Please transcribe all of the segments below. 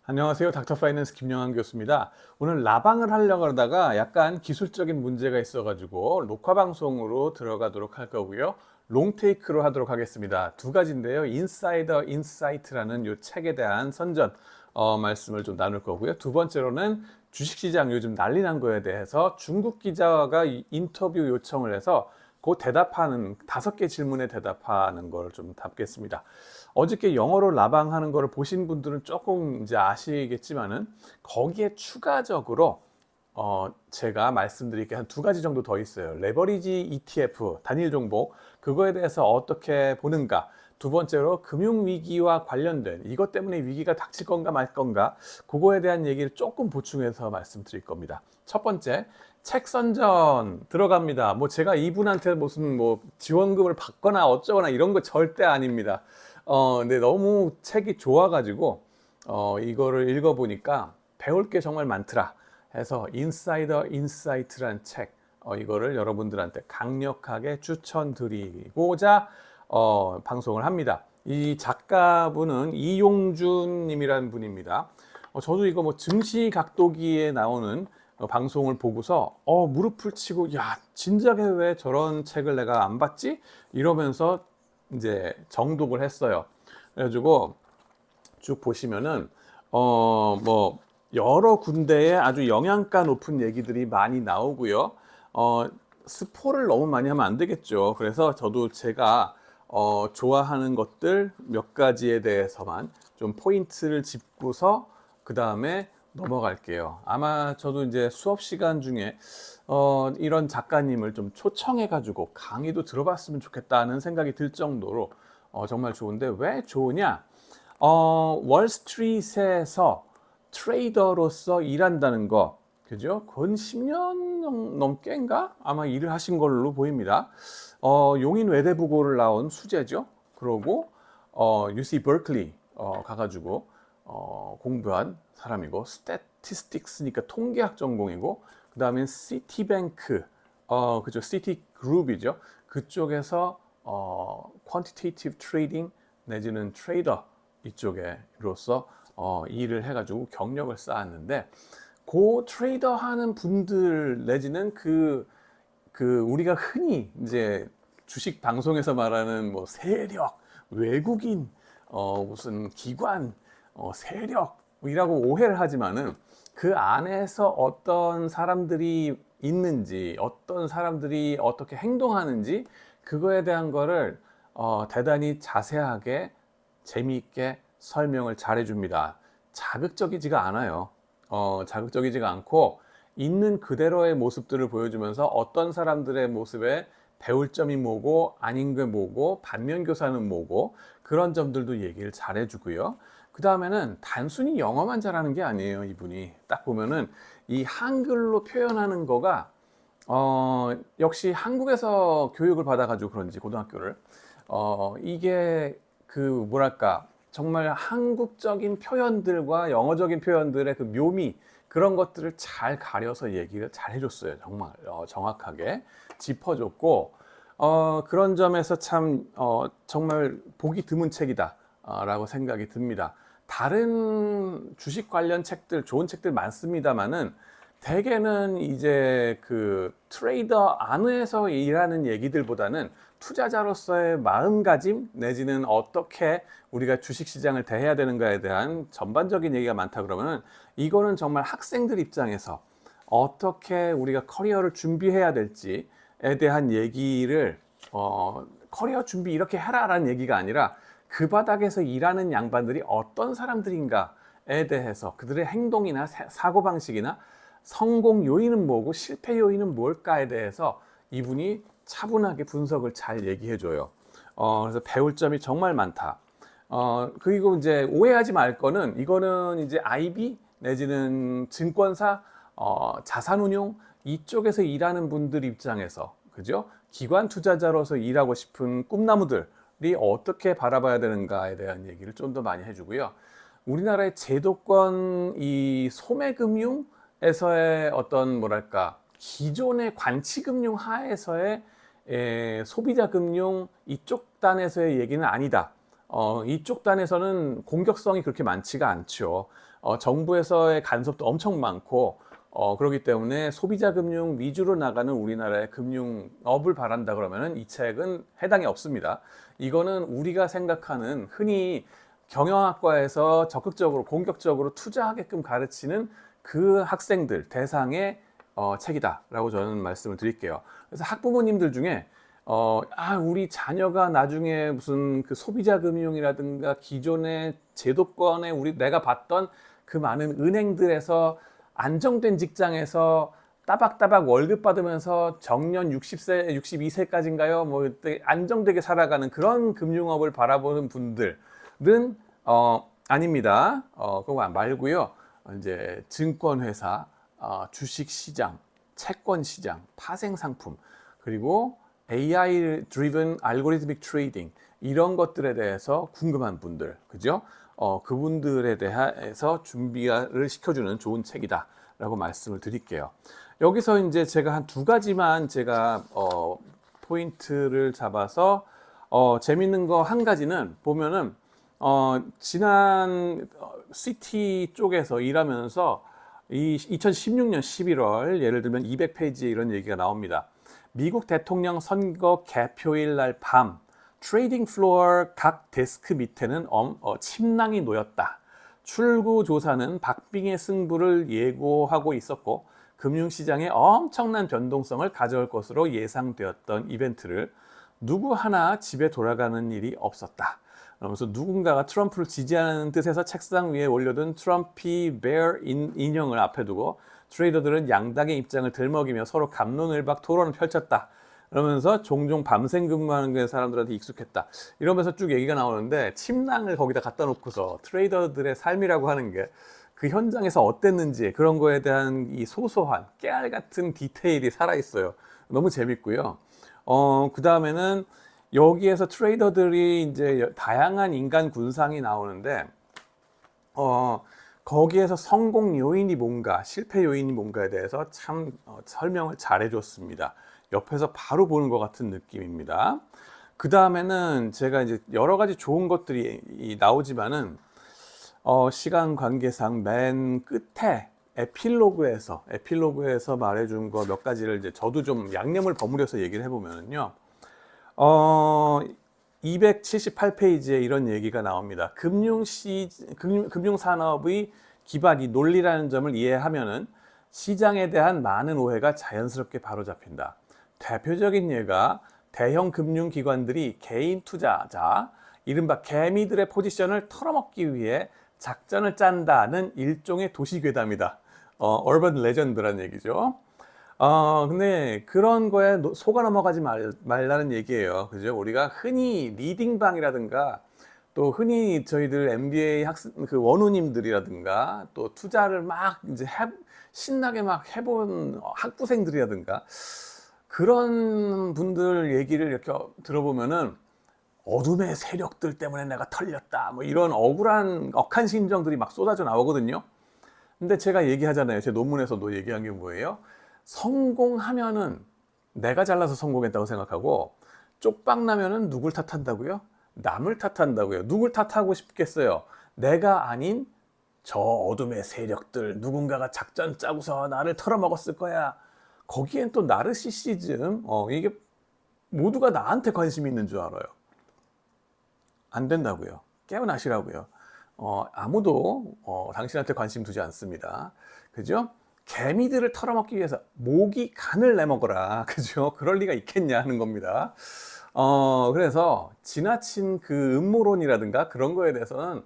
안녕하세요. 닥터 파이낸스 김영환 교수입니다. 오늘 라방을 하려고 하다가 약간 기술적인 문제가 있어가지고 녹화 방송으로 들어가도록 할 거고요. 롱테이크로 하도록 하겠습니다. 두 가지인데요. 인사이더 인사이트라는 이 책에 대한 선전 말씀을 좀 나눌 거고요. 두 번째로는 주식시장 요즘 난리 난 거에 대해서 중국 기자가 인터뷰 요청을 해서 그 대답하는 5개 질문에 대답하는 걸 좀 답겠습니다. 어저께 영어로 라방하는 거를 보신 분들은 조금 이제 아시겠지만은 거기에 추가적으로 제가 말씀드릴 게 한 2가지 정도 더 있어요. 레버리지 ETF 단일 종목 그거에 대해서 어떻게 보는가. 두 번째로 금융위기와 관련된 이것 때문에 위기가 닥칠 건가 말 건가 그거에 대한 얘기를 조금 보충해서 말씀드릴 겁니다. 첫 번째 책 선전 들어갑니다. 뭐 제가 이분한테 무슨 뭐 지원금을 받거나 어쩌거나 이런 거 절대 아닙니다. 근데 너무 책이 좋아가지고 이거를 읽어보니까 배울 게 정말 많더라 해서 인사이더 인사이트란 책 이거를 여러분들한테 강력하게 추천드리고자 방송을 합니다. 이 작가분은 이용준 님이라는 분입니다. 저도 이거 뭐 증시 각도기에 나오는 방송을 보고서 무릎을 치고 야 진작에 왜 저런 책을 내가 안 봤지? 이러면서 이제 정독을 했어요. 그래가지고 쭉 보시면은 뭐 여러 군데에 아주 영양가 높은 얘기들이 많이 나오고요. 스포를 너무 많이 하면 안 되겠죠. 그래서 저도 제가 좋아하는 것들 몇 가지에 대해서만 좀 포인트를 짚고서 그 다음에 넘어갈게요. 아마 저도 이제 수업 시간 중에 이런 작가님을 좀 초청해가지고 강의도 들어봤으면 좋겠다는 생각이 들 정도로 정말 좋은데 왜 좋으냐? 월스트리트에서 트레이더로서 일한다는 거, 그죠? 건 10년 넘게인가? 아마 일을 하신 걸로 보입니다. 용인 외대부고를 나온 수재죠. 그러고 UC 버클리 가가지고 공부한 사람이고 스태티스틱스니까 통계학 전공이고 그 다음에 시티뱅크 그죠 시티그룹이죠. 그쪽에서 퀀티테이티브 트레이딩 내지는 트레이더 이쪽에로서 일을 해가지고 경력을 쌓았는데 그 트레이더 하는 분들 내지는 그 우리가 흔히 이제 주식 방송에서 말하는 뭐 세력, 외국인, 무슨 기관, 세력이라고 오해를 하지만은 그 안에서 어떤 사람들이 있는지, 어떤 사람들이 어떻게 행동하는지 그거에 대한 거를 대단히 자세하게 재미있게 설명을 잘해 줍니다. 자극적이지가 않아요. 자극적이지가 않고 있는 그대로의 모습들을 보여주면서 어떤 사람들의 모습에 배울 점이 뭐고 아닌 게 뭐고 반면 교사는 뭐고 그런 점들도 얘기를 잘해 주고요. 그 다음에는 단순히 영어만 잘하는 게 아니에요. 이분이 딱 보면은 이 한글로 표현하는 거가 역시 한국에서 교육을 받아가지고 그런지 고등학교를 이게 그 뭐랄까 정말 한국적인 표현들과 영어적인 표현들의 그 묘미 그런 것들을 잘 가려서 얘기를 잘 해줬어요. 정말 정확하게 짚어줬고 그런 점에서 참 정말 보기 드문 책이다 라고 생각이 듭니다. 다른 주식 관련 책들 좋은 책들 많습니다만은 대개는 이제 그 트레이더 안에서 일하는 얘기들보다는 투자자로서의 마음가짐 내지는 어떻게 우리가 주식시장을 대해야 되는가에 대한 전반적인 얘기가 많다 그러면은 이거는 정말 학생들 입장에서 어떻게 우리가 커리어를 준비해야 될지에 대한 얘기를 커리어 준비 이렇게 해라라는 얘기가 아니라 그 바닥에서 일하는 양반들이 어떤 사람들인가에 대해서 그들의 행동이나 사고방식이나 성공 요인은 뭐고 실패 요인은 뭘까에 대해서 이분이 차분하게 분석을 잘 얘기해 줘요. 그래서 배울 점이 정말 많다. 그리고 이제 오해하지 말 거는 이거는 이제 IB 내지는 증권사, 자산운용 이쪽에서 일하는 분들 입장에서 그죠? 기관 투자자로서 일하고 싶은 꿈나무들이 어떻게 바라봐야 되는가에 대한 얘기를 좀 더 많이 해주고요. 우리나라의 제도권 이 소매금융에서의 어떤 뭐랄까 기존의 관치금융 하에서의 소비자금융 이쪽 단에서의 얘기는 아니다. 이쪽 단에서는 공격성이 그렇게 많지가 않죠. 정부에서의 간섭도 엄청 많고 그렇기 때문에 소비자 금융 위주로 나가는 우리나라의 금융업을 바란다 그러면은 이 책은 해당이 없습니다. 이거는 우리가 생각하는 흔히 경영학과에서 적극적으로 공격적으로 투자하게끔 가르치는 그 학생들 대상의 책이다라고 저는 말씀을 드릴게요. 그래서 학부모님들 중에 우리 자녀가 나중에 무슨 그 소비자 금융이라든가 기존의 제도권에 내가 봤던 그 많은 은행들에서 안정된 직장에서 따박따박 월급 받으면서 정년 60세, 62세까지인가요? 뭐 그때 안정되게 살아가는 그런 금융업을 바라보는 분들은 아닙니다. 그거 말고요. 이제 증권회사, 주식시장, 채권시장, 파생상품, 그리고 AI driven algorithmic trading 이런 것들에 대해서 궁금한 분들, 그죠? 그분들에 대해서 준비를 시켜주는 좋은 책이다라고 말씀을 드릴게요. 여기서 이제 제가 한 두 가지만 제가 포인트를 잡아서 재밌는 거 한 가지는 보면은 지난 CT 쪽에서 일하면서 2016년 11월 예를 들면 200페이지에 이런 얘기가 나옵니다. 미국 대통령 선거 개표일 날 밤 트레이딩 플로어 각 데스크 밑에는 침낭이 놓였다. 출구 조사는 박빙의 승부를 예고하고 있었고 금융시장에 엄청난 변동성을 가져올 것으로 예상되었던 이벤트를 누구 하나 집에 돌아가는 일이 없었다. 그러면서 누군가가 트럼프를 지지하는 뜻에서 책상 위에 올려둔 트럼피 베어 인형을 앞에 두고 트레이더들은 양당의 입장을 들먹이며 서로 갑론을박 토론을 펼쳤다. 그러면서 종종 밤샘 근무하는 사람들한테 익숙했다. 이러면서 쭉 얘기가 나오는데 침낭을 거기다 갖다 놓고서 트레이더들의 삶이라고 하는 게 그 현장에서 어땠는지 그런 거에 대한 이 소소한 깨알 같은 디테일이 살아있어요. 너무 재밌고요. 그 다음에는 여기에서 트레이더들이 이제 다양한 인간 군상이 나오는데 거기에서 성공 요인이 뭔가, 실패 요인이 뭔가에 대해서 참 설명을 잘 해줬습니다. 옆에서 바로 보는 것 같은 느낌입니다. 그 다음에는 제가 이제 여러 가지 좋은 것들이 나오지만은 시간 관계상 맨 끝에 에필로그에서 말해준 거 몇 가지를 이제 저도 좀 양념을 버무려서 얘기를 해보면요. 278페이지에 이런 얘기가 나옵니다. 금융산업의 기반이 논리라는 점을 이해하면은 시장에 대한 많은 오해가 자연스럽게 바로잡힌다. 대표적인 예가 대형 금융기관들이 개인 투자자, 이른바 개미들의 포지션을 털어먹기 위해 작전을 짠다는 일종의 도시괴담이다. 얼번 레전드란 얘기죠. 근데 그런 거에 속아 넘어가지 말라는 얘기예요. 그죠? 우리가 흔히 리딩방이라든가 또 흔히 저희들 MBA 그 원우님들이라든가 또 투자를 막 이제 신나게 막 해본 학부생들이라든가 그런 분들 얘기를 이렇게 들어보면은 어둠의 세력들 때문에 내가 털렸다. 뭐 이런 억한 심정들이 막 쏟아져 나오거든요. 근데 제가 얘기하잖아요. 제 논문에서도 얘기한 게 뭐예요? 성공하면은 내가 잘나서 성공했다고 생각하고 쪽박 나면은 누굴 탓한다고요? 남을 탓한다고요. 누굴 탓하고 싶겠어요? 내가 아닌 저 어둠의 세력들 누군가가 작전 짜고서 나를 털어먹었을 거야. 거기엔 또 나르시시즘 이게 모두가 나한테 관심이 있는 줄 알아요. 안 된다고요. 깨어나시라고요. 아무도 당신한테 관심 두지 않습니다. 그죠? 개미들을 털어먹기 위해서 모기 간을 내먹어라. 그죠? 그럴 리가 있겠냐 하는 겁니다. 그래서 지나친 그 음모론이라든가 그런 거에 대해서는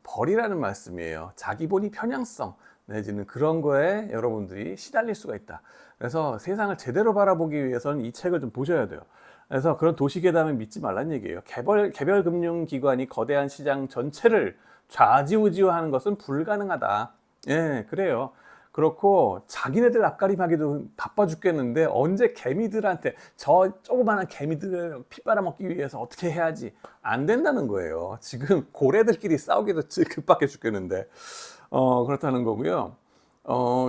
버리라는 말씀이에요. 자기 본의 편향성 내지는 그런 거에 여러분들이 시달릴 수가 있다. 그래서 세상을 제대로 바라보기 위해서는 이 책을 좀 보셔야 돼요. 그래서 그런 도시괴담을 믿지 말란 얘기예요. 개별 금융기관이 거대한 시장 전체를 좌지우지하는 것은 불가능하다. 예, 그래요. 그렇고 자기네들 앞가림하기도 바빠 죽겠는데 언제 개미들한테 저 조그마한 개미들을 피 빨아먹기 위해서 어떻게 해야지 안 된다는 거예요. 지금 고래들끼리 싸우기도 급박해 죽겠는데 그렇다는 거고요.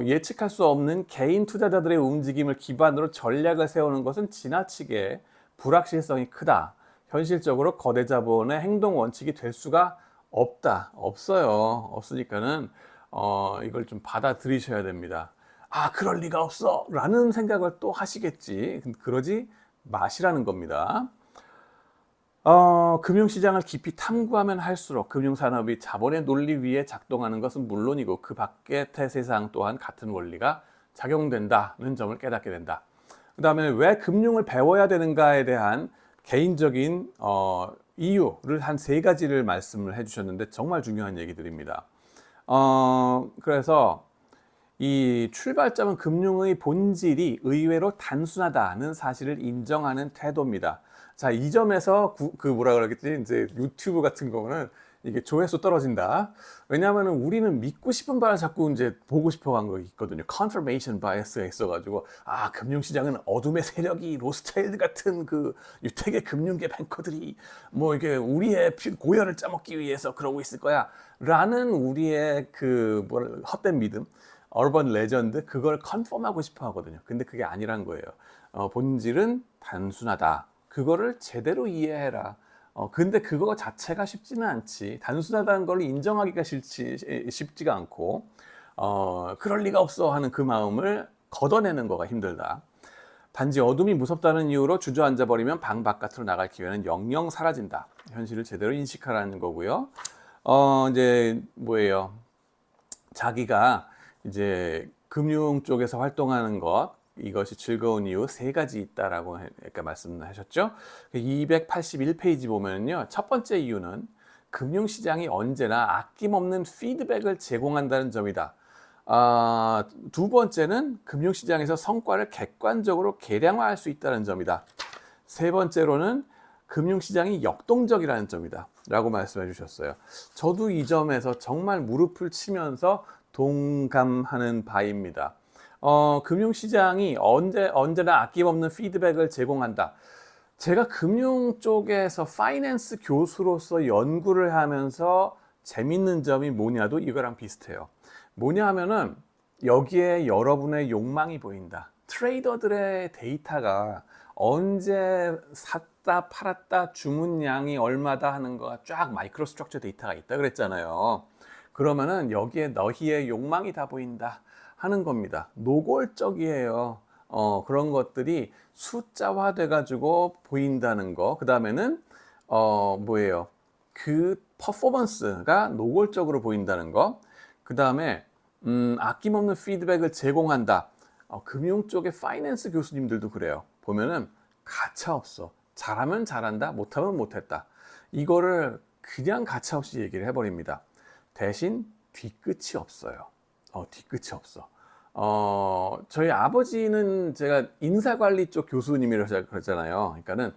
예측할 수 없는 개인 투자자들의 움직임을 기반으로 전략을 세우는 것은 지나치게 불확실성이 크다. 현실적으로 거대 자본의 행동 원칙이 될 수가 없어요. 없으니까는 이걸 좀 받아들이셔야 됩니다. 아, 그럴 리가 없어 라는 생각을 또 하시겠지. 그러지 마시라는 겁니다. 금융시장을 깊이 탐구하면 할수록 금융산업이 자본의 논리 위에 작동하는 것은 물론이고 그 밖의 세상 또한 같은 원리가 작용된다는 점을 깨닫게 된다. 그 다음에 왜 금융을 배워야 되는가에 대한 개인적인 이유를 한 3가지를 말씀을 해주셨는데 정말 중요한 얘기들입니다. 그래서 이 출발점은 금융의 본질이 의외로 단순하다는 사실을 인정하는 태도입니다. 자, 이 점에서 그 뭐라 그러겠지? 이제 유튜브 같은 거는 이게 조회수 떨어진다. 왜냐하면 우리는 믿고 싶은 바를 자꾸 이제 보고 싶어 한 거 있거든요. confirmation bias가 있어가지고, 아, 금융시장은 어둠의 세력이 로스차일드 같은 그 유택의 금융계 뱅커들이 뭐 이게 우리의 고열을 짜먹기 위해서 그러고 있을 거야. 라는 우리의 그 헛된 믿음. 어반 레전드 그걸 컨펌하고 싶어 하거든요. 근데 그게 아니란 거예요. 본질은 단순하다. 그거를 제대로 이해해라. 근데 그거 자체가 쉽지는 않지. 단순하다는 걸 인정하기가 쉽지가 않고 그럴 리가 없어 하는 그 마음을 걷어내는 거가 힘들다. 단지 어둠이 무섭다는 이유로 주저앉아 버리면 방 바깥으로 나갈 기회는 영영 사라진다. 현실을 제대로 인식하라는 거고요. 이제 뭐예요? 자기가 이제 금융 쪽에서 활동하는 것, 이것이 즐거운 이유 3가지 있다라고 아까 말씀하셨죠. 281페이지 보면요, 첫 번째 이유는 금융시장이 언제나 아낌없는 피드백을 제공한다는 점이다. 두 번째는 금융시장에서 성과를 객관적으로 계량화할 수 있다는 점이다. 세 번째로는 금융시장이 역동적이라는 점이다 라고 말씀해 주셨어요. 저도 이 점에서 정말 무릎을 치면서 동감하는 바입니다. 금융시장이 언제나 아낌없는 피드백을 제공한다. 제가 금융 쪽에서 파이낸스 교수로서 연구를 하면서 재밌는 점이 뭐냐도 이거랑 비슷해요. 뭐냐 하면은 여기에 여러분의 욕망이 보인다. 트레이더들의 데이터가 언제 샀다 팔았다 주문량이 얼마다 하는 거가 쫙 마이크로 스트럭처 데이터가 있다 그랬잖아요. 그러면은 여기에 너희의 욕망이 다 보인다 하는 겁니다. 노골적이에요. 그런 것들이 숫자화 돼가지고 보인다는 거. 그 다음에는 뭐예요? 그 퍼포먼스가 노골적으로 보인다는 거. 그 다음에 아낌없는 피드백을 제공한다. 금융 쪽의 파이낸스 교수님들도 그래요. 보면은 가차없어. 잘하면 잘한다, 못하면 못했다. 이거를 그냥 가차없이 얘기를 해버립니다. 대신 뒤끝이 없어요. 뒤끝이 없어. 저희 아버지는 제가 인사관리 쪽 교수님이라고 그랬잖아요. 그러니까는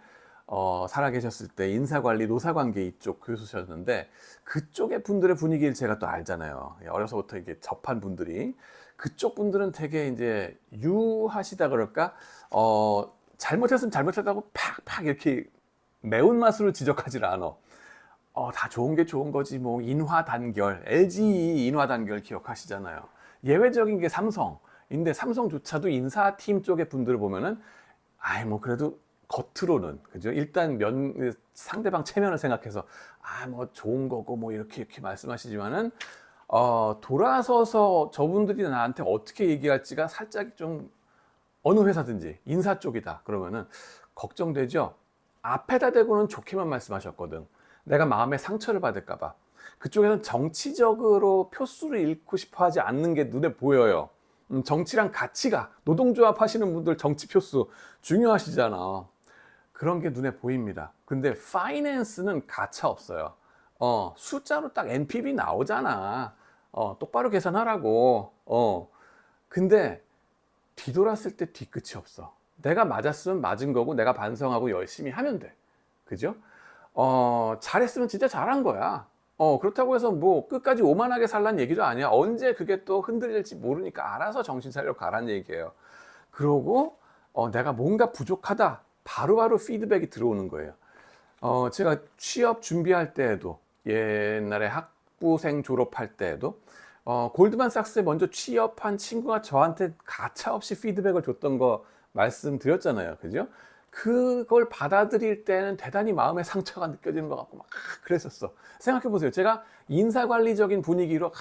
살아계셨을 때 인사관리, 노사관계 이쪽 교수셨는데 그쪽의 분들의 분위기를 제가 또 알잖아요. 어려서부터 이게 접한 분들이 그쪽 분들은 되게 이제 유하시다 그럴까? 잘못했으면 잘못했다고 팍팍 이렇게 매운맛으로 지적하질 않아. 다 좋은 게 좋은 거지. 뭐 인화 단결, LG 인화 단결 기억하시잖아요. 예외적인 게 삼성인데 삼성조차도 인사팀 쪽의 분들을 보면은 뭐 그래도 겉으로는 그죠? 일단 상대방 체면을 생각해서 뭐 좋은 거고 뭐 이렇게 말씀하시지만은 돌아서서 저분들이 나한테 어떻게 얘기할지가 살짝 좀 어느 회사든지 인사 쪽이다 그러면은 걱정되죠. 앞에다 대고는 좋게만 말씀하셨거든. 내가 마음에 상처를 받을까봐. 그쪽에서는 정치적으로 표수를 잃고 싶어 하지 않는 게 눈에 보여요. 정치랑 가치가, 노동조합 하시는 분들 정치 표수 중요하시잖아. 그런 게 눈에 보입니다. 근데 파이낸스는 가차 없어요. 숫자로 딱 NPV 나오잖아. 똑바로 계산하라고. 근데 뒤돌았을 때 뒤끝이 없어. 내가 맞았으면 맞은 거고 내가 반성하고 열심히 하면 돼. 그죠? 잘했으면 진짜 잘한 거야. 그렇다고 해서 뭐 끝까지 오만하게 살란 얘기도 아니야. 언제 그게 또 흔들릴지 모르니까 알아서 정신 차려 가란 얘기예요. 그러고 내가 뭔가 부족하다. 바로바로 피드백이 들어오는 거예요. 제가 취업 준비할 때에도 옛날에 학부생 졸업할 때에도 골드만삭스에 먼저 취업한 친구가 저한테 가차없이 피드백을 줬던 거 말씀드렸잖아요. 그죠? 그걸 받아들일 때는 대단히 마음의 상처가 느껴지는 것 같고 막 그랬었어. 생각해 보세요. 제가 인사관리적인 분위기로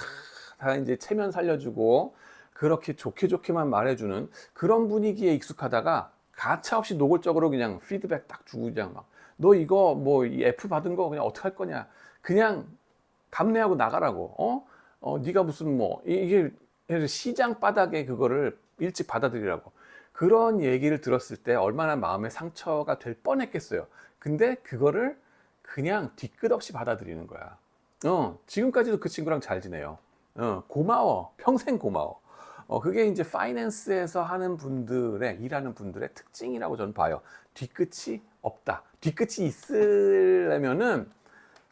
다 이제 체면 살려주고 그렇게 좋게 좋게만 말해주는 그런 분위기에 익숙하다가 가차없이 노골적으로 그냥 피드백 딱 주고 그냥 막 너 이거 뭐 이 F 받은 거 그냥 어떻게 할 거냐 그냥 감내하고 나가라고 네가 무슨 뭐 이게 시장 바닥에 그거를 일찍 받아들이라고 그런 얘기를 들었을 때 얼마나 마음의 상처가 될 뻔했겠어요. 근데 그거를 그냥 뒤끝 없이 받아들이는 거야. 지금까지도 그 친구랑 잘 지내요. 고마워. 평생 고마워. 그게 이제 파이낸스에서 하는 분들의, 일하는 분들의 특징이라고 저는 봐요. 뒤끝이 없다. 뒤끝이 있으려면은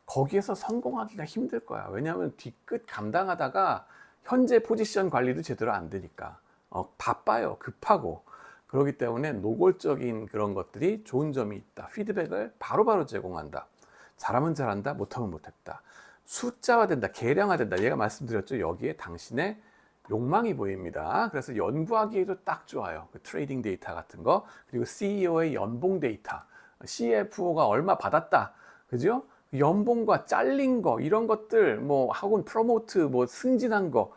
거기에서 성공하기가 힘들 거야. 왜냐하면 뒤끝 감당하다가 현재 포지션 관리도 제대로 안 되니까. 바빠요. 급하고. 그렇기 때문에 노골적인 그런 것들이 좋은 점이 있다. 피드백을 바로바로 제공한다. 잘하면 잘한다. 못하면 못했다. 숫자화된다. 계량화된다. 얘가 말씀드렸죠. 여기에 당신의 욕망이 보입니다. 그래서 연구하기에도 딱 좋아요. 그 트레이딩 데이터 같은 거. 그리고 CEO의 연봉 데이터. CFO가 얼마 받았다. 그죠? 연봉과 잘린 거 이런 것들 뭐 학원 프로모트 뭐 승진한 거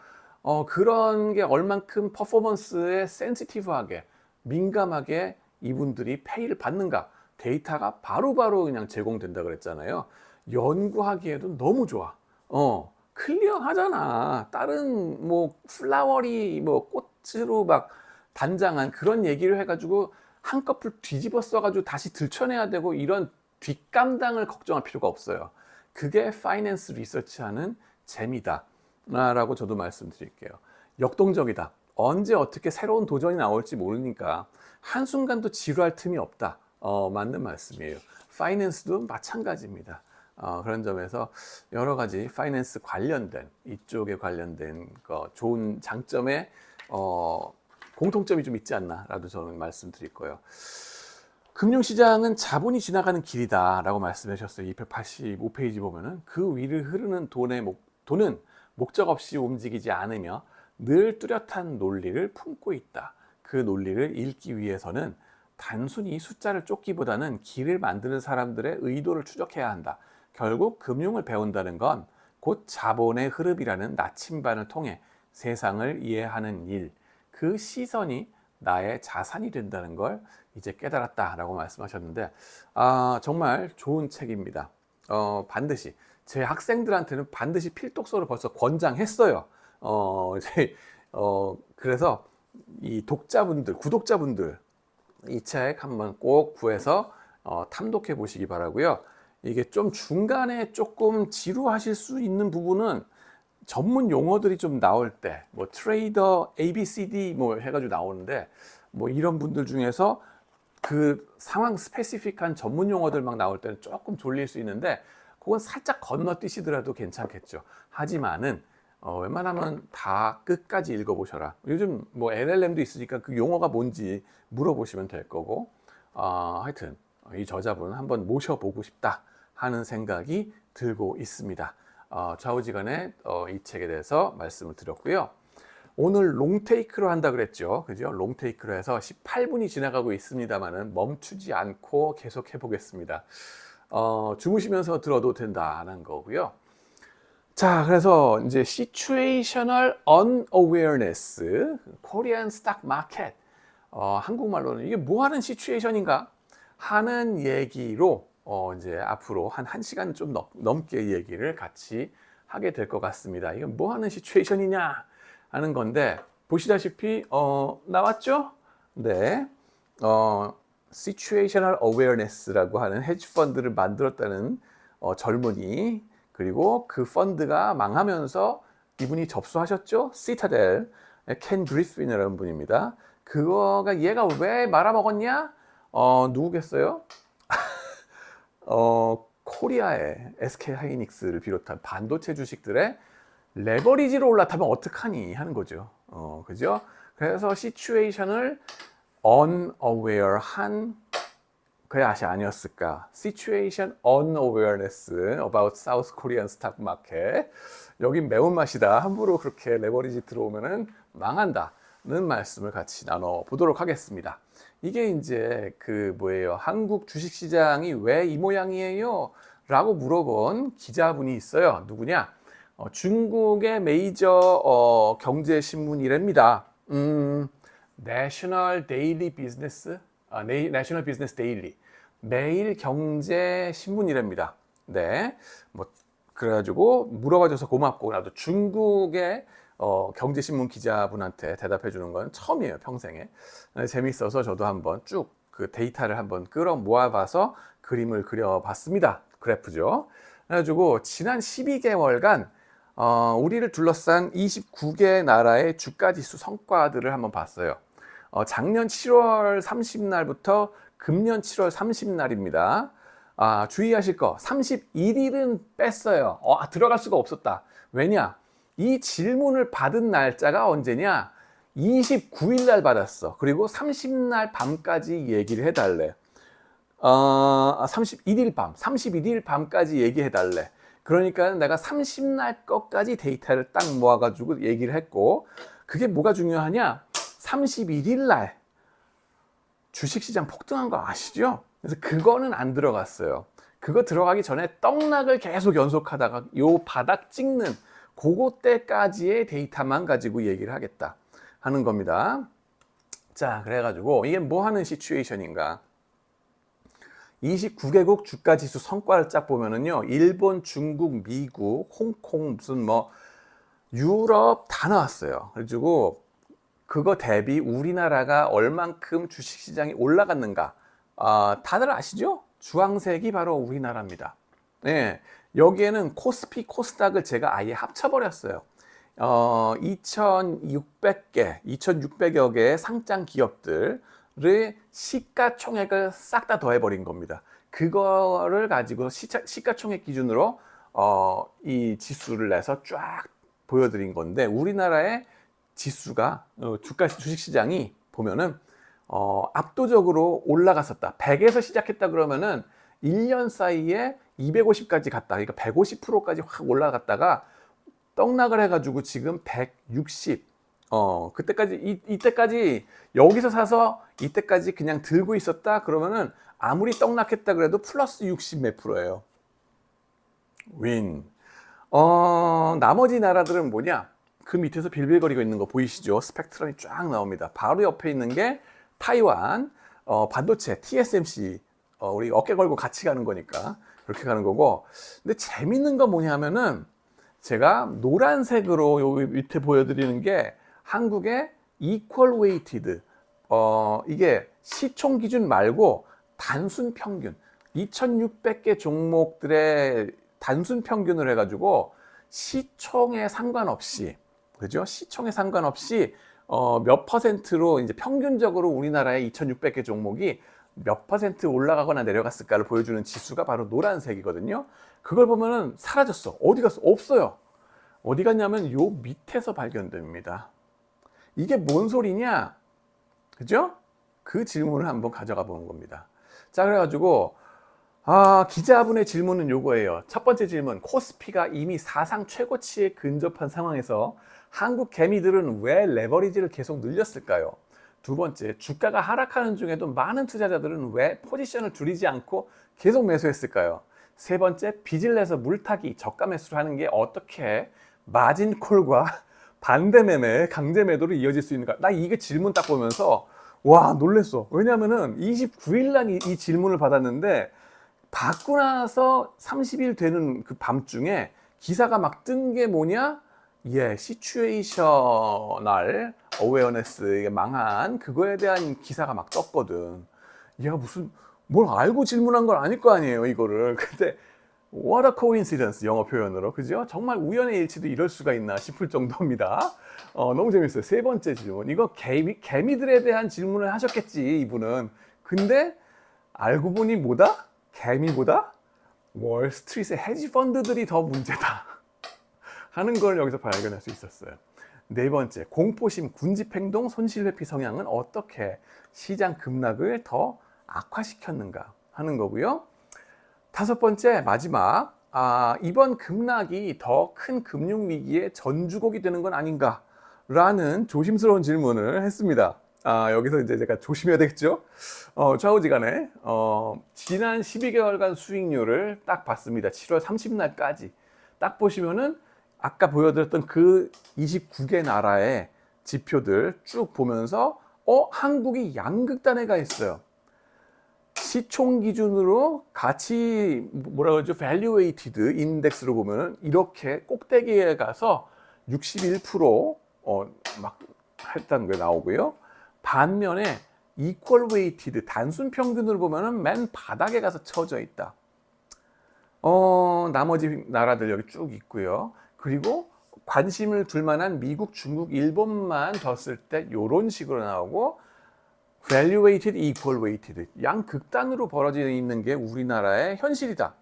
그런 게 얼만큼 퍼포먼스에 센시티브하게 민감하게 이분들이 페이를 받는가 데이터가 바로바로 그냥 제공된다 그랬잖아요. 연구하기에도 너무 좋아. 클리어하잖아. 다른 뭐 플라워리 뭐 꽃으로 막 단장한 그런 얘기를 해가지고 한꺼풀 뒤집어 써가지고 다시 들춰내야 되고 이런 뒷감당을 걱정할 필요가 없어요. 그게 파이낸스 리서치하는 재미다 라고 저도 말씀드릴게요. 역동적이다. 언제 어떻게 새로운 도전이 나올지 모르니까 한순간도 지루할 틈이 없다. 맞는 말씀이에요. 파이낸스도 마찬가지입니다. 그런 점에서 여러 가지 파이낸스 관련된 이쪽에 관련된 좋은 장점에 공통점이 좀 있지 않나라도 저는 말씀드릴 거예요. 금융시장은 자본이 지나가는 길이다 라고 말씀하셨어요. 285페이지 보면은 그 위를 흐르는 돈은 목적 없이 움직이지 않으며 늘 뚜렷한 논리를 품고 있다. 그 논리를 읽기 위해서는 단순히 숫자를 쫓기보다는 길을 만드는 사람들의 의도를 추적해야 한다. 결국 금융을 배운다는 건 곧 자본의 흐름이라는 나침반을 통해 세상을 이해하는 일, 그 시선이 나의 자산이 된다는 걸 이제 깨달았다라고 말씀하셨는데 정말 좋은 책입니다. 반드시 제 학생들한테는 반드시 필독서로 벌써 권장했어요. 그래서 이 독자분들, 구독자분들 이 책 한번 꼭 구해서 탐독해 보시기 바라고요. 이게 좀 중간에 조금 지루하실 수 있는 부분은 전문 용어들이 좀 나올 때, 뭐 트레이더 ABCD 뭐 해가지고 나오는데, 뭐 이런 분들 중에서 그 상황 스페시픽한 전문 용어들 막 나올 때는 조금 졸릴 수 있는데, 그건 살짝 건너뛰시더라도 괜찮겠죠. 하지만은 웬만하면 다 끝까지 읽어보셔라. 요즘 뭐 LLM도 있으니까 그 용어가 뭔지 물어보시면 될 거고, 하여튼 이 저자분 한번 모셔보고 싶다 하는 생각이 들고 있습니다. 좌우지간에 이 책에 대해서 말씀을 드렸고요. 오늘 롱테이크로 한다 그랬죠. 그죠? 롱테이크로 해서 18분이 지나가고 있습니다만은 멈추지 않고 계속 해보겠습니다. 주무시면서 들어도 된다는 거고요. 자, 그래서 이제 situational unawareness, 코리안 스탁 마켓. 한국말로는 이게 뭐 하는 시츄에이션인가 하는 얘기로 이제 앞으로 한 1시간 좀 넘게 얘기를 같이 하게 될 것 같습니다. 이건 뭐 하는 시츄에이션이냐 하는 건데 보시다시피 나왔죠? 네. situational awareness라고 하는 헤지 펀드를 만들었다는 젊은이 그리고 그 펀드가 망하면서 이분이 접수하셨죠? 시타델 켄 그리핀이라는 분입니다. 그거가 얘가 왜 말아먹었냐? 누구겠어요? 코리아의 SK 하이닉스를 비롯한 반도체 주식들의 레버리지로 올라타면 어떡하니 하는 거죠. 그죠? 그래서 시츄에이션을 unaware한 그것이 아니었을까? Situation unawareness about South Korean stock market. 여긴 매운맛이다. 함부로 그렇게 레버리지 들어오면은 망한다. 말씀을 같이 나눠보도록 하겠습니다. 이게 이제 한국 주식시장이 왜 이 모양이에요? 라고 물어본 기자분이 있어요. 누구냐? 중국의 메이저 경제신문이랍니다. National Daily Business, National Business Daily, 매일 경제 신문이랍니다. 네, 뭐 그래가지고 물어봐줘서 고맙고, 나도 중국의 경제신문 기자분한테 대답해 주는 건 처음이에요, 평생에. 재밌어서 저도 한번 쭉 그 데이터를 한번 끌어 모아봐서 그림을 그려봤습니다. 그래프죠. 그래가지고 지난 12개월간 우리를 둘러싼 29개 나라의 주가지수 성과들을 한번 봤어요. 작년 7월 30날부터 금년 7월 30날입니다. 주의하실 거, 31일은 뺐어요. 들어갈 수가 없었다. 왜냐? 이 질문을 받은 날짜가 언제냐? 29일 날 받았어. 그리고 30날 밤까지 얘기를 해달래. 31일 밤까지 얘기해달래. 그러니까 내가 30날 것까지 데이터를 딱 모아가지고 얘기를 했고, 그게 뭐가 중요하냐? 31일 날 주식시장 폭등한 거 아시죠? 그래서 그거는 안 들어갔어요. 그거 들어가기 전에 떡락을 계속 연속하다가 요 바닥 찍는 그거 때까지의 데이터만 가지고 얘기를 하겠다 하는 겁니다. 자, 그래가지고 이게 뭐 하는 시츄에이션인가? 29개국 주가지수 성과를 쫙 보면은요, 일본, 중국, 미국, 홍콩, 무슨 유럽 다 나왔어요. 그래가지고 그거 대비 우리나라가 얼만큼 주식시장이 올라갔는가? 다들 아시죠? 주황색이 바로 우리나라입니다. 네, 여기에는 코스피, 코스닥을 제가 아예 합쳐버렸어요. 2,600여 개의 상장 기업들의 시가총액을 싹 다 더해버린 겁니다. 그거를 가지고 시가총액 기준으로 이 지수를 내서 쫙 보여드린 건데, 우리나라의 지수가 주식시장이 보면은 압도적으로 올라갔었다. 100에서 시작했다 그러면은 1년 사이에 250까지 갔다. 그러니까 150%까지 확 올라갔다가 떡락을 해가지고 지금 160. 그때까지 이때까지 여기서 사서 이때까지 그냥 들고 있었다 그러면은 아무리 떡락했다 그래도 플러스 60 몇 프로예요. 윈. 나머지 나라들은 뭐냐? 그 밑에서 빌빌거리고 있는 거 보이시죠? 스펙트럼이 쫙 나옵니다. 바로 옆에 있는 게 타이완, 반도체, TSMC, 우리 어깨 걸고 같이 가는 거니까 그렇게 가는 거고. 근데 재밌는 건 뭐냐면은 제가 노란색으로 여기 밑에 보여드리는 게 한국의 equal weighted, 이게 시총 기준 말고 단순 평균, 2,600개 종목들의 단순 평균을 해가지고 시총에 상관없이, 그죠? 시총에 상관없이 몇 퍼센트로 이제 평균적으로 우리나라의 2,600개 종목이 몇 퍼센트 올라가거나 내려갔을까를 보여주는 지수가 바로 노란색이거든요. 그걸 보면은 사라졌어. 어디 갔어? 없어요. 어디 갔냐면 요 밑에서 발견됩니다. 이게 뭔 소리냐? 그죠? 그 질문을 한번 가져가 보는 겁니다. 자, 그래가지고 기자분의 질문은 요거예요. 첫 번째 질문, 코스피가 이미 사상 최고치에 근접한 상황에서 한국 개미들은 왜 레버리지를 계속 늘렸을까요? 두 번째, 주가가 하락하는 중에도 많은 투자자들은 왜 포지션을 줄이지 않고 계속 매수했을까요? 세 번째, 빚을 내서 물타기, 저가 매수를 하는 게 어떻게 마진콜과 반대 매매, 강제 매도로 이어질 수 있는가? 나 이게 질문 딱 보면서 와, 놀랬어. 왜냐면은 29일 날 이 질문을 받았는데 받고 나서 30일 되는 그 밤중에 기사가 막 뜬 게 뭐냐? 시츄에이셔널 어웨어네스, 망한 그거에 대한 기사가 막 떴거든. 얘가 무슨 뭘 알고 질문한 건 아닐 거 아니에요, 이거를. 근데 what a coincidence, 영어 표현으로. 그죠? 정말 우연의 일치도 이럴 수가 있나 싶을 정도입니다. 너무 재밌어요. 세 번째 질문. 이거 개미들에 대한 질문을 하셨겠지, 이분은. 근데 알고 보니 뭐다? 개미보다 월스트리트의 헤지펀드들이 더 문제다 하는 걸 여기서 발견할 수 있었어요. 네 번째, 공포심, 군집행동, 손실회피 성향은 어떻게 시장 급락을 더 악화시켰는가 하는 거고요. 다섯 번째, 마지막, 이번 급락이 더 큰 금융위기의 전주곡이 되는 건 아닌가 라는 조심스러운 질문을 했습니다. 여기서 이제 제가 조심해야 되겠죠? 좌우지간에, 지난 12개월간 수익률을 딱 봤습니다. 7월 30날까지. 딱 보시면은, 아까 보여드렸던 그 29개 나라의 지표들 쭉 보면서, 한국이 양극단에 가 있어요. 시총 기준으로 가치, 뭐라 그러죠? 밸류웨이티드 인덱스로 보면은 이렇게 꼭대기에 가서 61% 막 했다는 게 나오고요. 반면에 이퀄 웨이티드 단순 평균으로 보면은 맨 바닥에 가서 처져 있다. 나머지 나라들 여기 쭉 있고요. 그리고 관심을 둘 만한 미국, 중국, 일본만 뒀을 때 이런 식으로 나오고, value weighted, equal weighted 양극단으로 벌어져 있는 게 우리나라의 현실이다.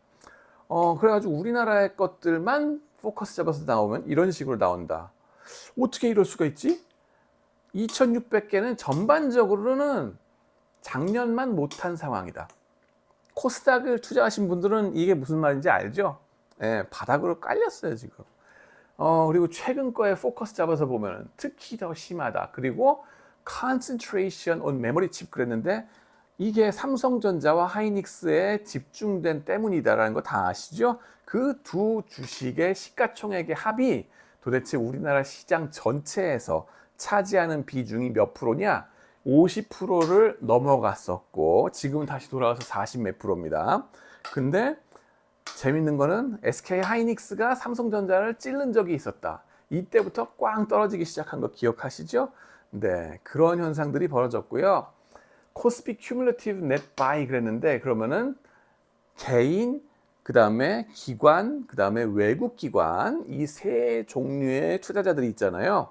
그래가지고 우리나라의 것들만 포커스 잡아서 나오면 이런 식으로 나온다. 어떻게 이럴 수가 있지? 2600개는 전반적으로는 작년만 못한 상황이다. 코스닥을 투자하신 분들은 이게 무슨 말인지 알죠? 예, 바닥으로 깔렸어요 지금. 그리고 최근 거에 포커스 잡아서 보면 특히 더 심하다. 그리고 concentration on memory chip 그랬는데 이게 삼성전자와 하이닉스에 집중된 때문이다라는 거 다 아시죠? 그 두 주식의 시가총액의 합이 도대체 우리나라 시장 전체에서 차지하는 비중이 몇 프로냐? 50%를 넘어갔었고 지금은 다시 돌아와서 40 몇 프로입니다. 근데 재밌는 거는 SK 하이닉스가 삼성전자를 찌른 적이 있었다. 이때부터 꽝 떨어지기 시작한 거 기억하시죠? 네, 그런 현상들이 벌어졌고요. 코스피 큐뮬러티브 넷 바이 그랬는데 그러면은 개인, 그 다음에 기관, 그 다음에 외국 기관 이 세 종류의 투자자들이 있잖아요.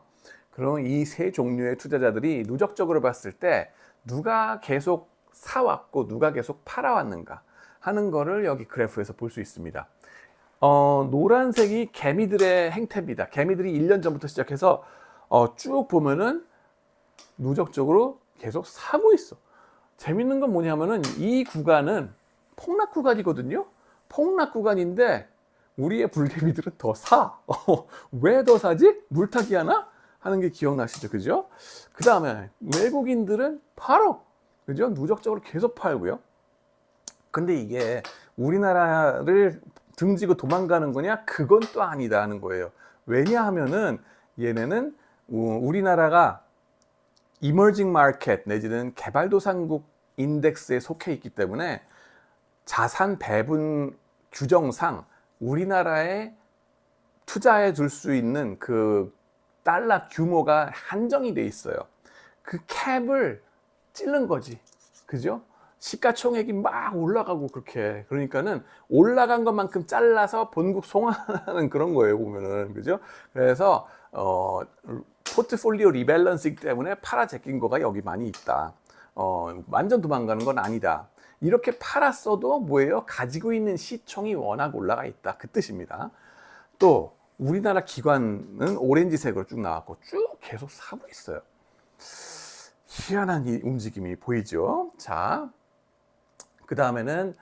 그럼 이 세 종류의 투자자들이 누적적으로 봤을 때 누가 계속 사왔고 누가 계속 팔아왔는가 하는 거를 여기 그래프에서 볼 수 있습니다. 노란색이 개미들의 행태입니다. 개미들이 1년 전부터 시작해서 쭉 보면은 누적적으로 계속 사고 있어. 재밌는 건 뭐냐면은 이 구간은 폭락 구간이거든요. 폭락 구간인데 우리의 불개미들은 더 사. 왜 더 사지? 물타기 하나? 하는 게 기억나시죠? 그죠? 그 다음에 외국인들은 팔어. 그죠? 누적적으로 계속 팔고요. 근데 이게 우리나라를 등지고 도망가는 거냐? 그건 또 아니다는 거예요. 왜냐하면은 얘네는 우리나라가 이머징 마켓 내지는 개발도상국 인덱스에 속해 있기 때문에 자산 배분 규정상 우리나라에 투자해 줄 수 있는 그 달러 규모가 한정이 돼 있어요. 그 캡을 찌른 거지. 그죠? 시가총액이 막 올라가고 그렇게. 그러니까는 올라간 것만큼 잘라서 본국 송환하는 그런 거예요, 보면은. 그죠? 그래서, 포트폴리오 리밸런싱 때문에 팔아 제낀 거가 여기 많이 있다. 완전 도망가는 건 아니다. 이렇게 팔았어도 뭐예요? 가지고 있는 시총이 워낙 올라가 있다. 그 뜻입니다. 또, 우리나라 기관은 오렌지색으로 쭉 나왔고 쭉 계속 사고 있어요. 희한한 이 움직임이 보이죠? 자, 그 다음에는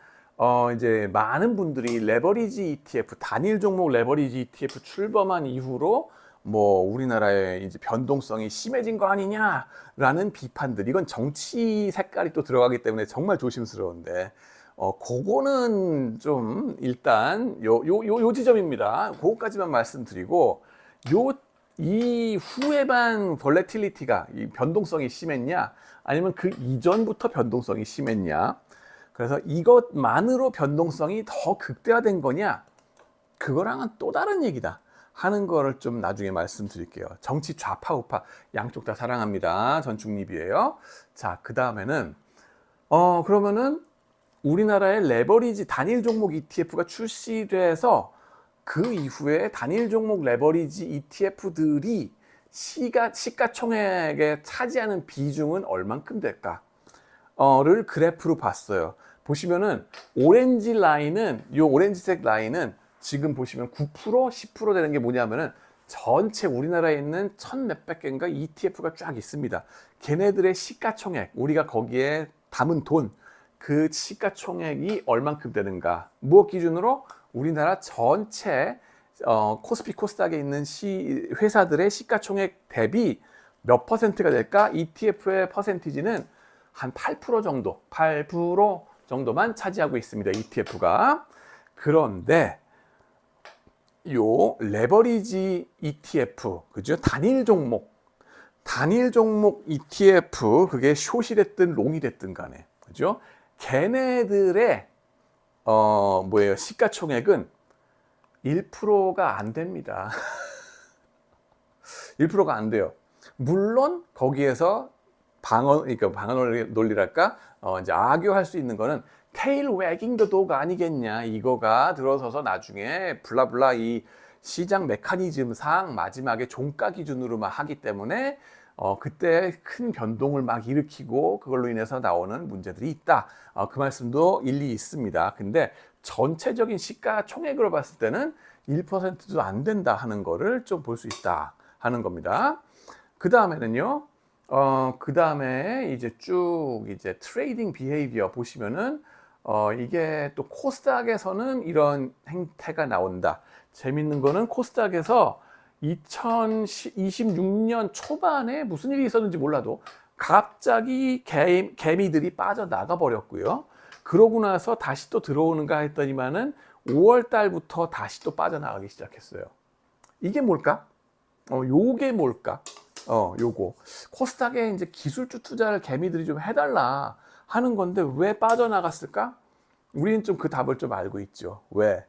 이제 많은 분들이 레버리지 ETF, 단일 종목 레버리지 ETF 출범한 이후로 뭐 우리나라의 이제 변동성이 심해진 거 아니냐라는 비판들. 이건 정치 색깔이 또 들어가기 때문에 정말 조심스러운데. 그거는 좀 일단 요 지점입니다. 그거까지만 말씀드리고 이 후에만 볼레틸리티가 이 변동성이 심했냐 아니면 그 이전부터 변동성이 심했냐 그래서 이것만으로 변동성이 더 극대화된 거냐 그거랑은 또 다른 얘기다 하는 거를 좀 나중에 말씀드릴게요. 정치 좌파 우파 양쪽 다 사랑합니다. 전중립이에요. 자, 그 다음에는 그러면은 우리나라의 레버리지 단일 종목 ETF가 출시돼서 그 이후에 단일 종목 레버리지 ETF들이 시가총액에 차지하는 비중은 얼만큼 될까?를 그래프로 봤어요. 보시면은 오렌지 라인은 이 오렌지색 라인은 지금 보시면 9% 10% 되는 게 뭐냐면은 전체 우리나라에 있는 1000몇백 개인가 ETF가 쫙 있습니다. 걔네들의 시가총액 우리가 거기에 담은 돈 그 시가총액이 얼만큼 되는가 무엇 기준으로 우리나라 전체 코스피 코스닥에 있는 회사들의 시가총액 대비 몇 퍼센트가 될까? ETF의 퍼센티지는 한 8% 정도, 8% 정도만 차지하고 있습니다. ETF가. 그런데 요 레버리지 ETF, 그죠? 단일 종목 ETF, 그게 숏이 됐든 롱이 됐든 간에, 그죠? 걔네들의 시가총액은 1%가 안 됩니다. 1%가 안 돼요. 물론 거기에서 방어 논리랄까, 이제 악용할 수 있는 거는 테일 웨깅 더 도그 아니겠냐, 이거가 들어서서 나중에 블라블라 이 시장 메커니즘상 마지막에 종가 기준으로만 하기 때문에 그때 큰 변동을 막 일으키고 그걸로 인해서 나오는 문제들이 있다. 그 말씀도 일리 있습니다. 근데 전체적인 시가총액으로 봤을 때는 1%도 안 된다 하는 거를 좀 볼 수 있다 하는 겁니다. 그 다음에는요, 그 다음에 이제 쭉 이제 트레이딩 비헤이비어 보시면은, 이게 또 코스닥에서는 이런 행태가 나온다. 재밌는 거는 코스닥에서 2026년 초반에 무슨 일이 있었는지 몰라도 갑자기 개미들이 빠져나가 버렸고요. 그러고 나서 다시 또 들어오는가 했더니만은 5월 달부터 다시 또 빠져나가기 시작했어요. 이게 뭘까? 요게 뭘까? 요거. 코스닥에 이제 기술주 투자를 개미들이 좀 해달라 하는 건데 왜 빠져나갔을까? 우리는 좀 그 답을 좀 알고 있죠. 왜?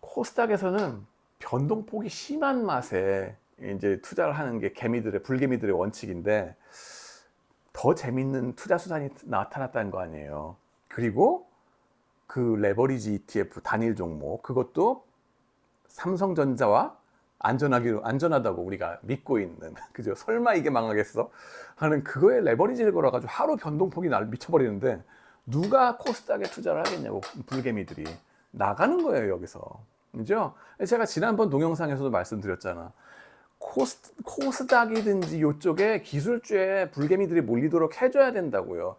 코스닥에서는 변동폭이 심한 맛에 이제 투자를 하는 게 불개미들의 원칙인데 더 재밌는 투자 수단이 나타났다는 거 아니에요. 그리고 그 레버리지 ETF 단일 종목, 그것도 삼성전자와 안전하다고 우리가 믿고 있는, 그죠? 설마 이게 망하겠어? 하는 그거에 레버리지를 걸어가지고 하루 변동폭이 미쳐버리는데 누가 코스닥에 투자를 하겠냐고, 불개미들이. 나가는 거예요, 여기서. 그죠? 제가 지난번 동영상에서도 말씀드렸잖아. 코스닥이든지 이쪽에 기술주에 불개미들이 몰리도록 해줘야 된다고요.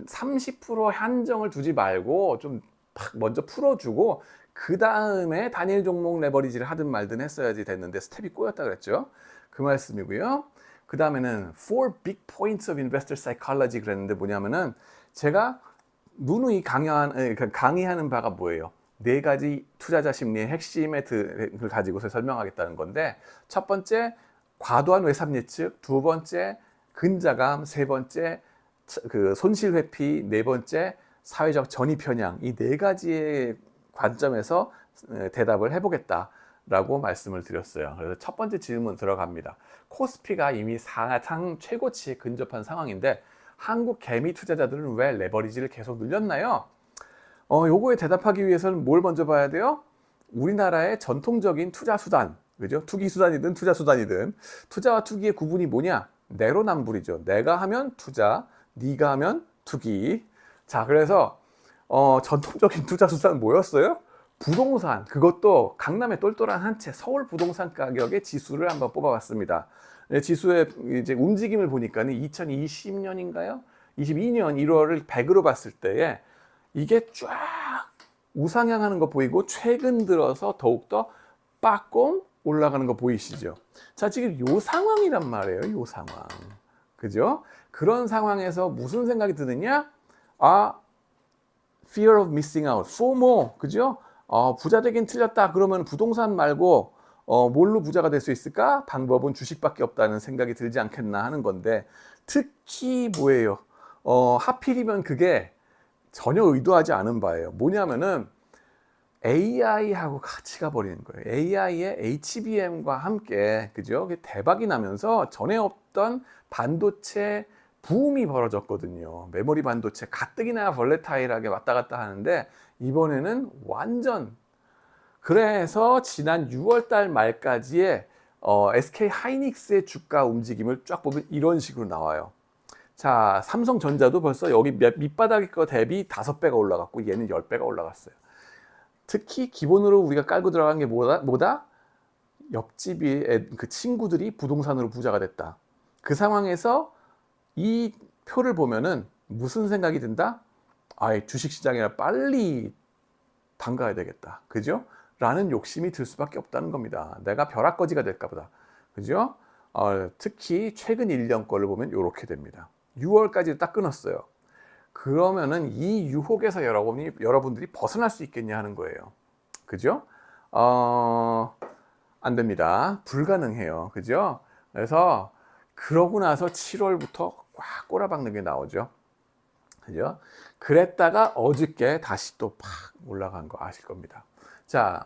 30% 한정을 두지 말고 좀 먼저 풀어주고 그 다음에 단일 종목 레버리지를 하든 말든 했어야지 됐는데 스텝이 꼬였다 그랬죠. 그 말씀이고요. 그 다음에는 Four Big Points of Investor Psychology 그랬는데 뭐냐면은 제가 누누이 강의하는 바가 뭐예요? 4가지 투자자 심리의 핵심을 가지고서 설명하겠다는 건데, 첫 번째 과도한 외삼 예측, 두 번째 근자감, 세 번째 그 손실 회피, 네 번째 사회적 전이 편향, 이 4가지의 관점에서 대답을 해보겠다라고 말씀을 드렸어요. 그래서 첫 번째 질문 들어갑니다. 코스피가 이미 사상 최고치에 근접한 상황인데 한국 개미 투자자들은 왜 레버리지를 계속 늘렸나요? 요거에 대답하기 위해서는 뭘 먼저 봐야 돼요? 우리나라의 전통적인 투자 수단, 그죠? 투기 수단이든 투자 수단이든, 투자와 투기의 구분이 뭐냐? 내로남불이죠. 내가 하면 투자, 네가 하면 투기. 자, 그래서 전통적인 투자 수단은 뭐였어요? 부동산. 그것도 강남의 똘똘한 한 채 서울 부동산 가격의 지수를 한번 뽑아봤습니다. 지수의 이제 움직임을 보니까 2020년인가요? 22년 1월을 100으로 봤을 때에 이게 쫙 우상향하는 거 보이고 최근 들어서 더욱더 빠꼼 올라가는 거 보이시죠? 자, 지금 요 상황이란 말이에요. 요 상황. 그죠? 그런 상황에서 무슨 생각이 드느냐? Fear of missing out, FOMO, 그죠? 부자 되긴 틀렸다. 그러면 부동산 말고 뭘로 부자가 될 수 있을까? 방법은 주식밖에 없다는 생각이 들지 않겠나 하는 건데, 특히 뭐예요? 하필이면 그게 전혀 의도하지 않은 바예요. 뭐냐면은 AI하고 같이 가버리는 거예요. AI의 HBM과 함께, 그죠? 대박이 나면서 전에 없던 반도체 붐이 벌어졌거든요. 메모리 반도체 가뜩이나 벌레타일하게 왔다 갔다 하는데 이번에는 완전, 그래서 지난 6월 달 말까지의 SK 하이닉스의 주가 움직임을 쫙 보면 이런 식으로 나와요. 자, 삼성전자도 벌써 여기 밑바닥의 거 대비 5배가 올라갔고 얘는 10배가 올라갔어요. 특히 기본으로 우리가 깔고 들어간 게 뭐다? 옆집이 그 친구들이 부동산으로 부자가 됐다. 그 상황에서 이 표를 보면은 무슨 생각이 든다? 주식시장이라 빨리 담가야 되겠다. 그죠? 라는 욕심이 들 수밖에 없다는 겁니다. 내가 벼락거지가 될까 보다. 그죠? 특히 최근 1년 거를 보면 이렇게 됩니다. 6월까지 딱 끊었어요. 그러면은 이 유혹에서 여러분들이 벗어날 수 있겠냐 하는 거예요. 그죠? 안 됩니다. 불가능해요. 그죠? 그래서 그러고 나서 7월부터 꽉 꼬라박는 게 나오죠. 그죠? 그랬다가 어저께 다시 또 팍 올라간 거 아실 겁니다. 자,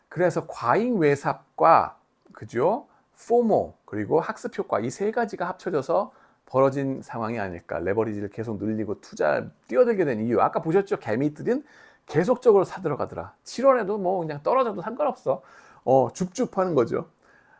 그래서 과잉 외삽과 그죠? 포모 그리고 학습 효과 이 세 가지가 합쳐져서 벌어진 상황이 아닐까. 레버리지를 계속 늘리고 투자 뛰어들게 된 이유. 아까 보셨죠? 개미들은 계속적으로 사들어가더라. 7월에도 뭐 그냥 떨어져도 상관없어. 줍줍하는 거죠.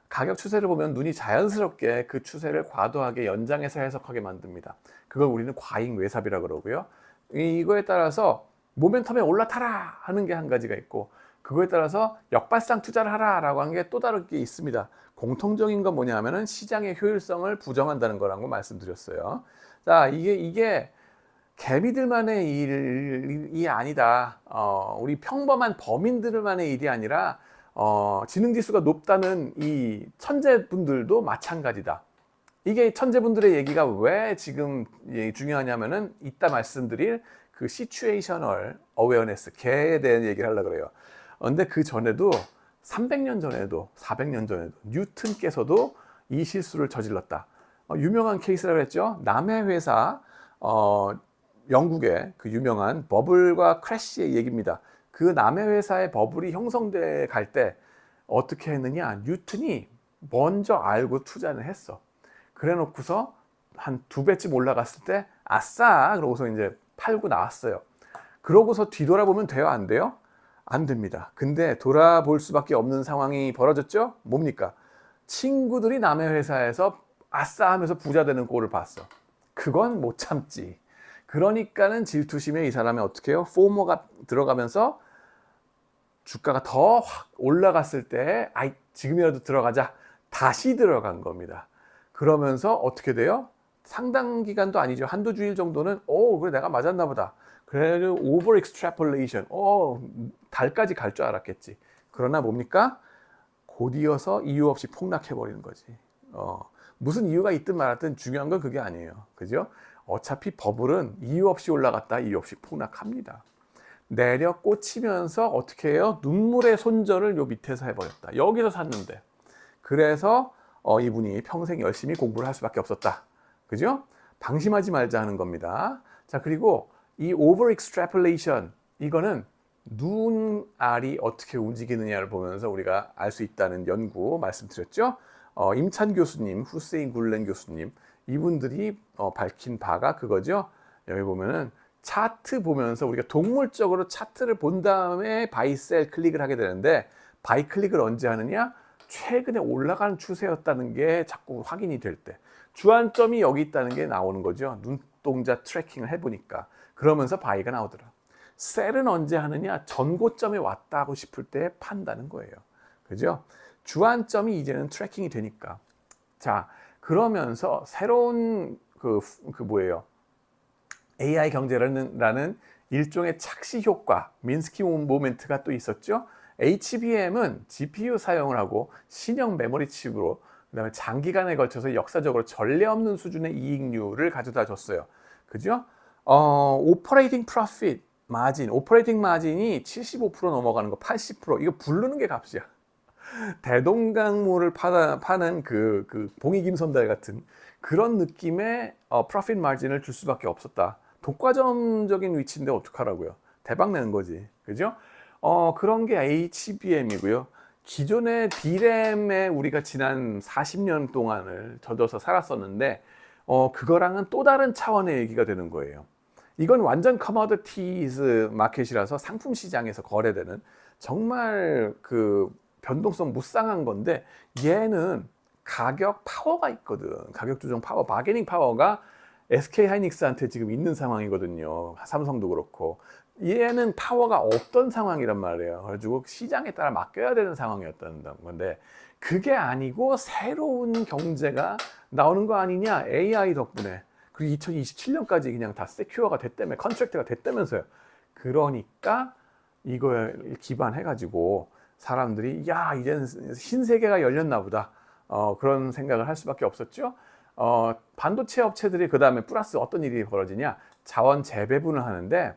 가격 추세를 보면 눈이 자연스럽게 그 추세를 과도하게 연장해서 해석하게 만듭니다. 그걸 우리는 과잉 외삽이라 그러고요. 이거에 따라서 모멘텀에 올라타라 하는 게 한 가지가 있고, 그거에 따라서 역발상 투자를 하라라고 하는 게 또 다른 게 있습니다. 공통적인 건 뭐냐면은 시장의 효율성을 부정한다는 거라고 말씀드렸어요. 자, 이게 개미들만의 일이 아니다. 우리 평범한 범인들만의 일이 아니라 지능지수가 높다는 이 천재분들도 마찬가지다. 이게 천재분들의 얘기가 왜 지금 중요하냐면은 이따 말씀드릴 그 시츄에이셔널 어웨어네스 걔에 대한 얘기를 하려고 그래요. 근데 그 전에도 300년 전에도 400년 전에도 뉴턴께서도 이 실수를 저질렀다. 유명한 케이스라고 했죠. 남의 회사 영국의 그 유명한 버블과 크래시의 얘기입니다. 그 남의 회사의 버블이 형성돼 갈 때 어떻게 했느냐, 뉴턴이 먼저 알고 투자를 했어. 그래 놓고서 한 2배쯤 올라갔을 때 아싸 그러고서 이제 팔고 나왔어요. 그러고서 뒤돌아보면 돼요, 안 돼요? 안 됩니다. 근데 돌아볼 수밖에 없는 상황이 벌어졌죠. 뭡니까? 친구들이 남의 회사에서 아싸 하면서 부자 되는 꼴을 봤어. 그건 못 참지. 그러니까는 질투심에 이 사람이 어떻게 해요? 포모가 들어가면서 주가가 더 확 올라갔을 때 아이 지금이라도 들어가자. 다시 들어간 겁니다. 그러면서 어떻게 돼요? 상당 기간도 아니죠. 한두 주일 정도는 그래 내가 맞았나 보다. 그래도 오버 익스트래폴레이션. 달까지 갈 줄 알았겠지. 그러나 뭡니까? 곧이어서 이유 없이 폭락해 버리는 거지. 무슨 이유가 있든 말았든 중요한 건 그게 아니에요. 그죠? 어차피 버블은 이유 없이 올라갔다 이유 없이 폭락합니다. 내려 꽂히면서 어떻게 해요? 눈물의 손절을 요 밑에서 해버렸다. 여기서 샀는데. 그래서 이분이 평생 열심히 공부를 할 수밖에 없었다. 그죠? 방심하지 말자 하는 겁니다. 자, 그리고 이 over extrapolation 이거는 눈알이 어떻게 움직이느냐를 보면서 우리가 알 수 있다는 연구 말씀드렸죠. 임찬 교수님, 후세인 굴렌 교수님 이분들이 밝힌 바가 그거죠. 여기 보면은 차트 보면서 우리가 동물적으로 차트를 본 다음에 바이 셀 클릭을 하게 되는데 바이 클릭을 언제 하느냐? 최근에 올라가는 추세였다는 게 자꾸 확인이 될 때 주안점이 여기 있다는 게 나오는 거죠. 눈동자 트래킹을 해보니까 그러면서 바이가 나오더라. 셀은 언제 하느냐? 전고점에 왔다고 싶을 때 판다는 거예요. 그죠? 주안점이 이제는 트래킹이 되니까. 자, 그러면서 새로운 뭐예요? AI 경제라는 일종의 착시 효과, 민스키 모멘트가 또 있었죠. HBM은 GPU 사용을 하고 신형 메모리 칩으로 그다음에 장기간에 걸쳐서 역사적으로 전례 없는 수준의 이익률을 가져다 줬어요. 그죠? 오퍼레이팅 프로핏 마진, 오퍼레이팅 마진이 75% 넘어가는 거, 80% 이거 부르는 게 값이야. 대동강물을 파는 그 봉이김선달 같은 그런 느낌의 프로핏 마진을 줄 수밖에 없었다. 독과점적인 위치인데 어떡하라고요? 대박 내는 거지. 그죠? 그런 게 HBM이고요. 기존의 D램에 우리가 지난 40년 동안을 젖어서 살았었는데 그거랑은 또 다른 차원의 얘기가 되는 거예요. 이건 완전 커머디티즈 마켓이라서 상품 시장에서 거래되는 정말 그 변동성 무쌍한 건데 얘는 가격 파워가 있거든. 가격 조정 파워, 바게닝 파워가 SK 하이닉스한테 지금 있는 상황이거든요. 삼성도 그렇고. 얘는 파워가 없던 상황이란 말이에요. 그래가지고 시장에 따라 맡겨야 되는 상황이었다는 건데 그게 아니고 새로운 경제가 나오는 거 아니냐? AI 덕분에. 그리고 2027년까지 그냥 다 세큐어가 됐다며, 컨트랙트가 됐다면서요. 그러니까 이걸 기반해가지고 사람들이 야 이제는 신세계가 열렸나 보다 그런 생각을 할 수밖에 없었죠. 반도체 업체들이 그 다음에 플러스 어떤 일이 벌어지냐, 자원 재배분을 하는데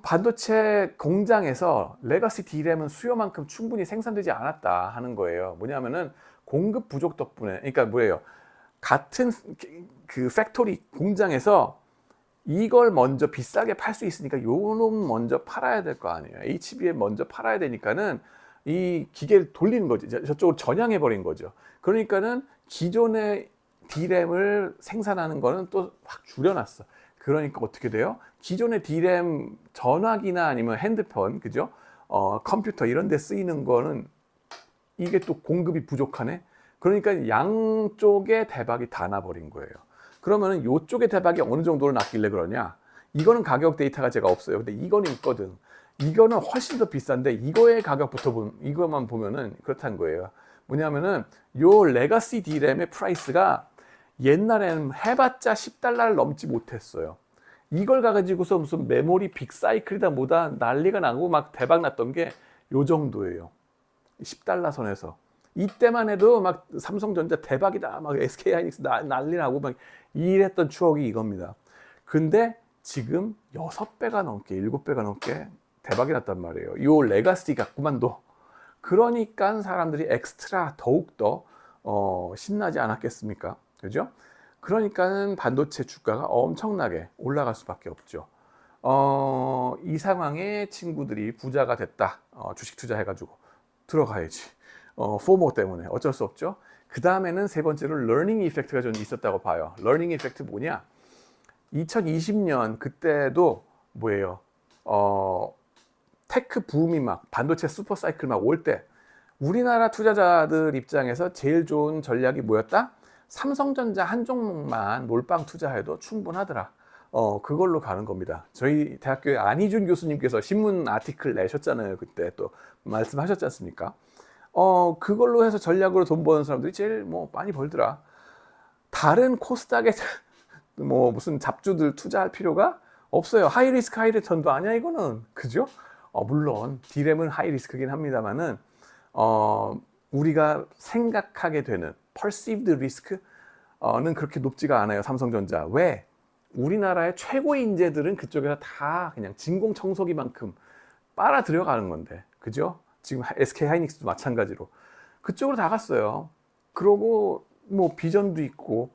반도체 공장에서 레거시 D램은 수요만큼 충분히 생산되지 않았다 하는 거예요. 뭐냐면은 공급 부족 덕분에, 그러니까 뭐예요, 같은 그 팩토리 공장에서 이걸 먼저 비싸게 팔 수 있으니까 요놈 먼저 팔아야 될 거 아니에요. HBM 먼저 팔아야 되니까는 이 기계를 돌리는 거죠. 저쪽으로 전향해 버린 거죠. 그러니까는 기존의 D램을 생산하는 거는 또 확 줄여놨어. 그러니까 어떻게 돼요? 기존의 D램 전화기나 아니면 핸드폰, 그죠? 컴퓨터 이런 데 쓰이는 거는 이게 또 공급이 부족하네. 그러니까 양쪽에 대박이 다 나버린 거예요. 그러면은 요쪽에 대박이 어느 정도로 났길래 그러냐? 이거는 가격 데이터가 제가 없어요. 근데 이거는 있거든. 이거는 훨씬 더 비싼데 이거의 가격부터 이것만 보면은 그렇다는 거예요. 뭐냐면은 요 레가시 D램의 프라이스가 옛날에는 해봤자 $10를 넘지 못했어요. 이걸 가지고서 무슨 메모리 빅사이클이다 뭐다 난리가 나고 막 대박 났던 게 요 정도예요. $10 선에서. 이때만 해도 막 삼성전자 대박이다, 막 SK하이닉스 난리 나고 막 이랬던 추억이 이겁니다. 근데 지금 6배가 넘게, 7배가 넘게 대박이 났단 말이에요. 요 레가시가 그만둬. 그러니까 사람들이 엑스트라 더욱더 신나지 않았겠습니까? 그죠? 그러니까는 반도체 주가가 엄청나게 올라갈 수밖에 없죠. 이 상황에 친구들이 부자가 됐다. 주식 투자해가지고 들어가야지. 포모 때문에 어쩔 수 없죠. 그 다음에는 세 번째로 러닝 이펙트가 좀 있었다고 봐요. 러닝 이펙트 뭐냐? 2020년 그때도 뭐예요? 테크 붐이 막 반도체 슈퍼 사이클 막 올 때 우리나라 투자자들 입장에서 제일 좋은 전략이 뭐였다? 삼성전자 한 종목만 몰빵 투자해도 충분하더라. 그걸로 가는 겁니다. 저희 대학교에 안희준 교수님께서 신문 아티클 내셨잖아요. 그때 또 말씀하셨지 않습니까? 그걸로 해서 전략으로 돈 버는 사람들이 제일 뭐 많이 벌더라. 다른 코스닥에 뭐 무슨 잡주들 투자할 필요가 없어요. 하이 리스크 하이 리턴도 아니야 이거는. 그죠? 물론 D램은 하이 리스크긴 합니다만은 우리가 생각하게 되는 perceived risk는 그렇게 높지가 않아요. 삼성전자. 왜? 우리나라의 최고 인재들은 그쪽에서 다 그냥 진공청소기만큼 빨아 들여가는 건데, 그죠? 지금 SK하이닉스도 마찬가지로 그쪽으로 다 갔어요. 그러고 뭐 비전도 있고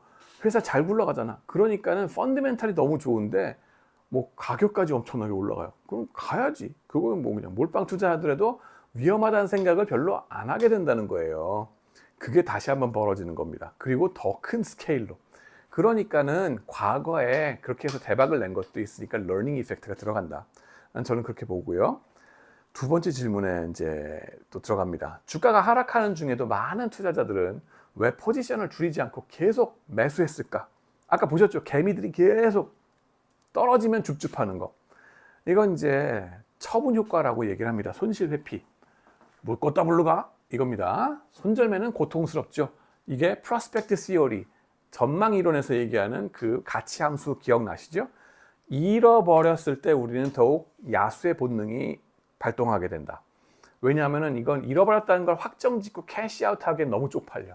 회사 잘 굴러가잖아. 그러니까는 펀드멘탈이 너무 좋은데 뭐 가격까지 엄청나게 올라가요. 그럼 가야지. 그거는 뭐 그냥 몰빵 투자하더라도 위험하다는 생각을 별로 안 하게 된다는 거예요. 그게 다시 한번 벌어지는 겁니다. 그리고 더 큰 스케일로. 그러니까는 과거에 그렇게 해서 대박을 낸 것도 있으니까 러닝 이펙트가 들어간다. 저는 그렇게 보고요. 두 번째 질문에 이제 또 들어갑니다. 주가가 하락하는 중에도 많은 투자자들은 왜 포지션을 줄이지 않고 계속 매수했을까? 아까 보셨죠? 개미들이 계속 떨어지면 줍줍하는 거. 이건 이제 처분 효과라고 얘기를 합니다. 손실 회피. 뭐 껐다 물러 가? 이겁니다. 손절매는 고통스럽죠. 이게 프로스펙트 시어리, 전망 이론에서 얘기하는 그 가치 함수 기억나시죠? 잃어버렸을 때 우리는 더욱 야수의 본능이 발동하게 된다. 왜냐하면 이건 잃어버렸다는 걸 확정짓고 캐시아웃 하기엔 너무 쪽팔려.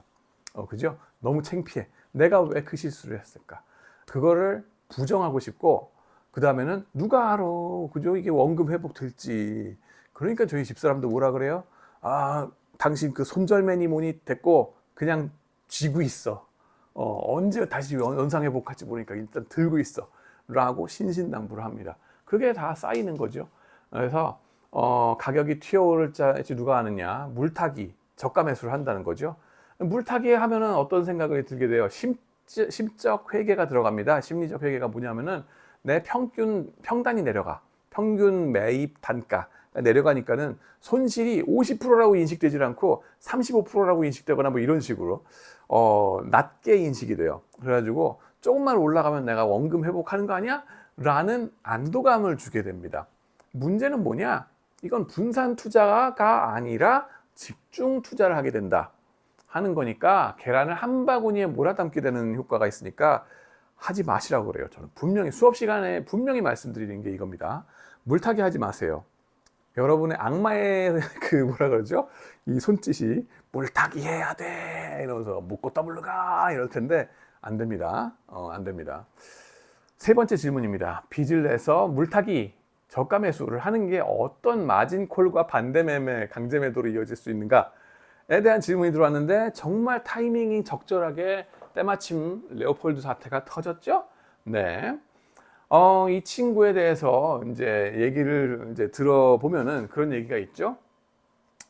그죠? 너무 창피해. 내가 왜 그 실수를 했을까? 그거를 부정하고 싶고, 그 다음에는 누가 알아? 그죠? 이게 원금 회복 될지. 그러니까 저희 집사람도 뭐라 그래요? 당신 그 손절매니 뭐니 됐고 그냥 쥐고 있어. 언제 다시 연상 회복할지 모르니까 일단 들고 있어. 라고 신신당부를 합니다. 그게 다 쌓이는 거죠. 그래서 가격이 튀어오를 지 누가 아느냐? 물타기, 저가 매수를 한다는 거죠. 물타기 하면은 어떤 생각이 들게 돼요? 심적 회계가 들어갑니다. 심리적 회계가 뭐냐면은 내 평단이 내려가. 평균 매입 단가 내려가니까는 손실이 50%라고 인식되지 않고 35%라고 인식되거나 뭐 이런 식으로 낮게 인식이 돼요. 그래가지고 조금만 올라가면 내가 원금 회복하는 거 아니야? 라는 안도감을 주게 됩니다. 문제는 뭐냐? 이건 분산 투자가 아니라 집중 투자를 하게 된다 하는 거니까 계란을 한 바구니에 몰아담게 되는 효과가 있으니까 하지 마시라고 그래요. 저는 분명히 수업 시간에 분명히 말씀드리는 게 이겁니다. 물타기 하지 마세요. 여러분의 악마의 그 뭐라 그러죠? 이 손짓이 물타기 해야 돼 이러면서 묻고 더블로 가 이럴 텐데 안 됩니다. 안 됩니다. 세 번째 질문입니다. 빚을 내서 물타기 저가 매수를 하는 게 어떤 마진콜과 반대매매, 강제매도로 이어질 수 있는가에 대한 질문이 들어왔는데 정말 타이밍이 적절하게 때마침 레오폴드 사태가 터졌죠? 네. 이 친구에 대해서 이제 얘기를 이제 들어보면은 그런 얘기가 있죠.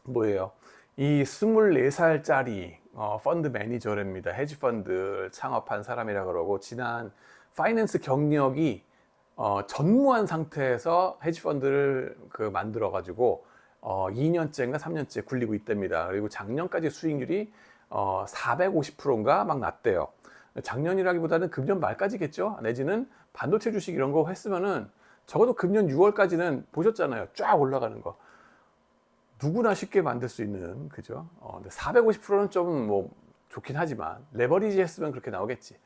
뭐예요? 이 24살짜리 펀드 매니저랍니다. 헤지 펀드 창업한 사람이라 그러고 지난 파이낸스 경력이 전무한 상태에서 헤지 펀드를 만들어 가지고 2년째인가 3년째 굴리고 있답니다. 그리고 작년까지 수익률이 450%인가 막 났대요. 작년이라기보다는 금년 말까지겠죠. 내지는 반도체 주식 이런 거 했으면은 적어도 금년 6월까지는 보셨잖아요. 쫙 올라가는 거. 누구나 쉽게 만들 수 있는, 그죠? 근데 450%는 좀 뭐 좋긴 하지만 레버리지 했으면 그렇게 나오겠지.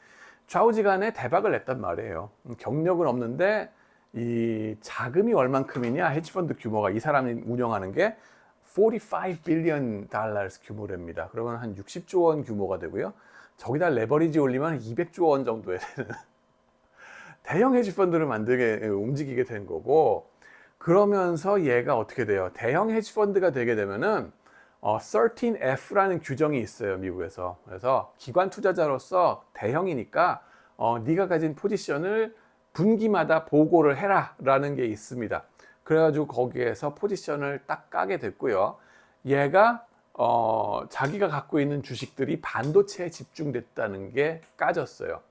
좌우지간에 대박을 냈단 말이에요. 경력은 없는데 이 자금이 얼만큼이냐? 헤지펀드 규모가 이 사람이 운영하는 게 45 빌리언 달러스 규모랍니다. 그러면 한 60조 원 규모가 되고요. 저기다 레버리지 올리면 200조 원 정도에 되는 대형 헤지펀드를 만들게 움직이게 된 거고, 그러면서 얘가 어떻게 돼요? 대형 헤지펀드가 되게 되면은 13F라는 규정이 있어요, 미국에서. 그래서 기관 투자자로서 대형이니까 네가 가진 포지션을 분기마다 보고를 해라 라는 게 있습니다. 그래가지고 거기에서 포지션을 딱 까게 됐고요. 얘가 자기가 갖고 있는 주식들이 반도체에 집중됐다는 게 까졌어요.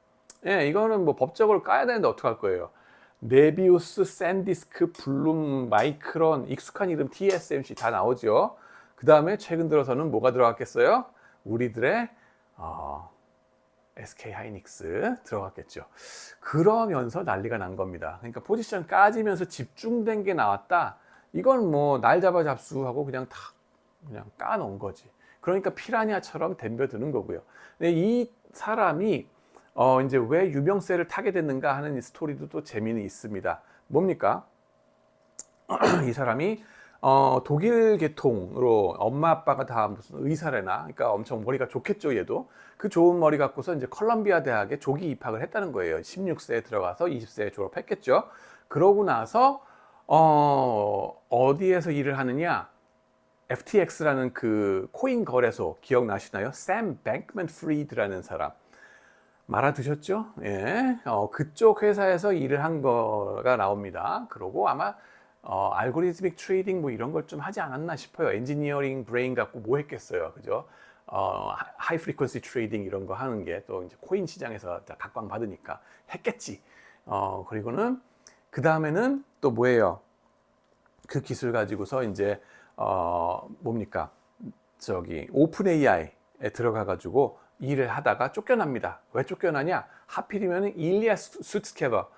예, 이거는 뭐 법적으로 까야 되는데 어떡할 거예요? 네비우스, 샌디스크, 블룸, 마이크론, 익숙한 이름 TSMC 다 나오죠. 그 다음에 최근 들어서는 뭐가 들어갔겠어요? 우리들의 SK 하이닉스 들어갔겠죠. 그러면서 난리가 난 겁니다. 그러니까 포지션 까지면서 집중된 게 나왔다. 이건 뭐 날 잡아 잡수하고 그냥 까놓은 거지. 그러니까 피라냐처럼 덤벼드는 거고요. 근데 이 사람이 이제 왜 유명세를 타게 됐는가 하는 이 스토리도 또 재미는 있습니다. 뭡니까? 이 사람이 독일 계통으로 엄마 아빠가 다 무슨 의사래나, 그러니까 엄청 머리가 좋겠죠, 얘도. 그 좋은 머리 갖고서 이제 컬럼비아 대학에 조기 입학을 했다는 거예요. 16세에 들어가서 20세에 졸업했겠죠. 그러고 나서 어디에서 일을 하느냐? FTX라는 그 코인 거래소 기억나시나요? 샘 뱅크맨 프리드라는 사람. 말아드셨죠? 예, 그쪽 회사에서 일을 한 거가 나옵니다. 그러고 아마 알고리즘믹 트레이딩 뭐 이런 걸 좀 하지 않았나 싶어요. 엔지니어링 브레인 갖고 뭐 했겠어요, 그죠? 하이 프리퀀시 트레이딩 이런 거 하는 게 또 이제 코인 시장에서 각광 받으니까 했겠지. 그리고는 그 다음에는 또 뭐예요? 그 기술 가지고서 이제 뭡니까? 저기 오픈 AI에 들어가 가지고 일을 하다가 쫓겨납니다. 왜 쫓겨나냐? 하필이면 일리아 수츠케버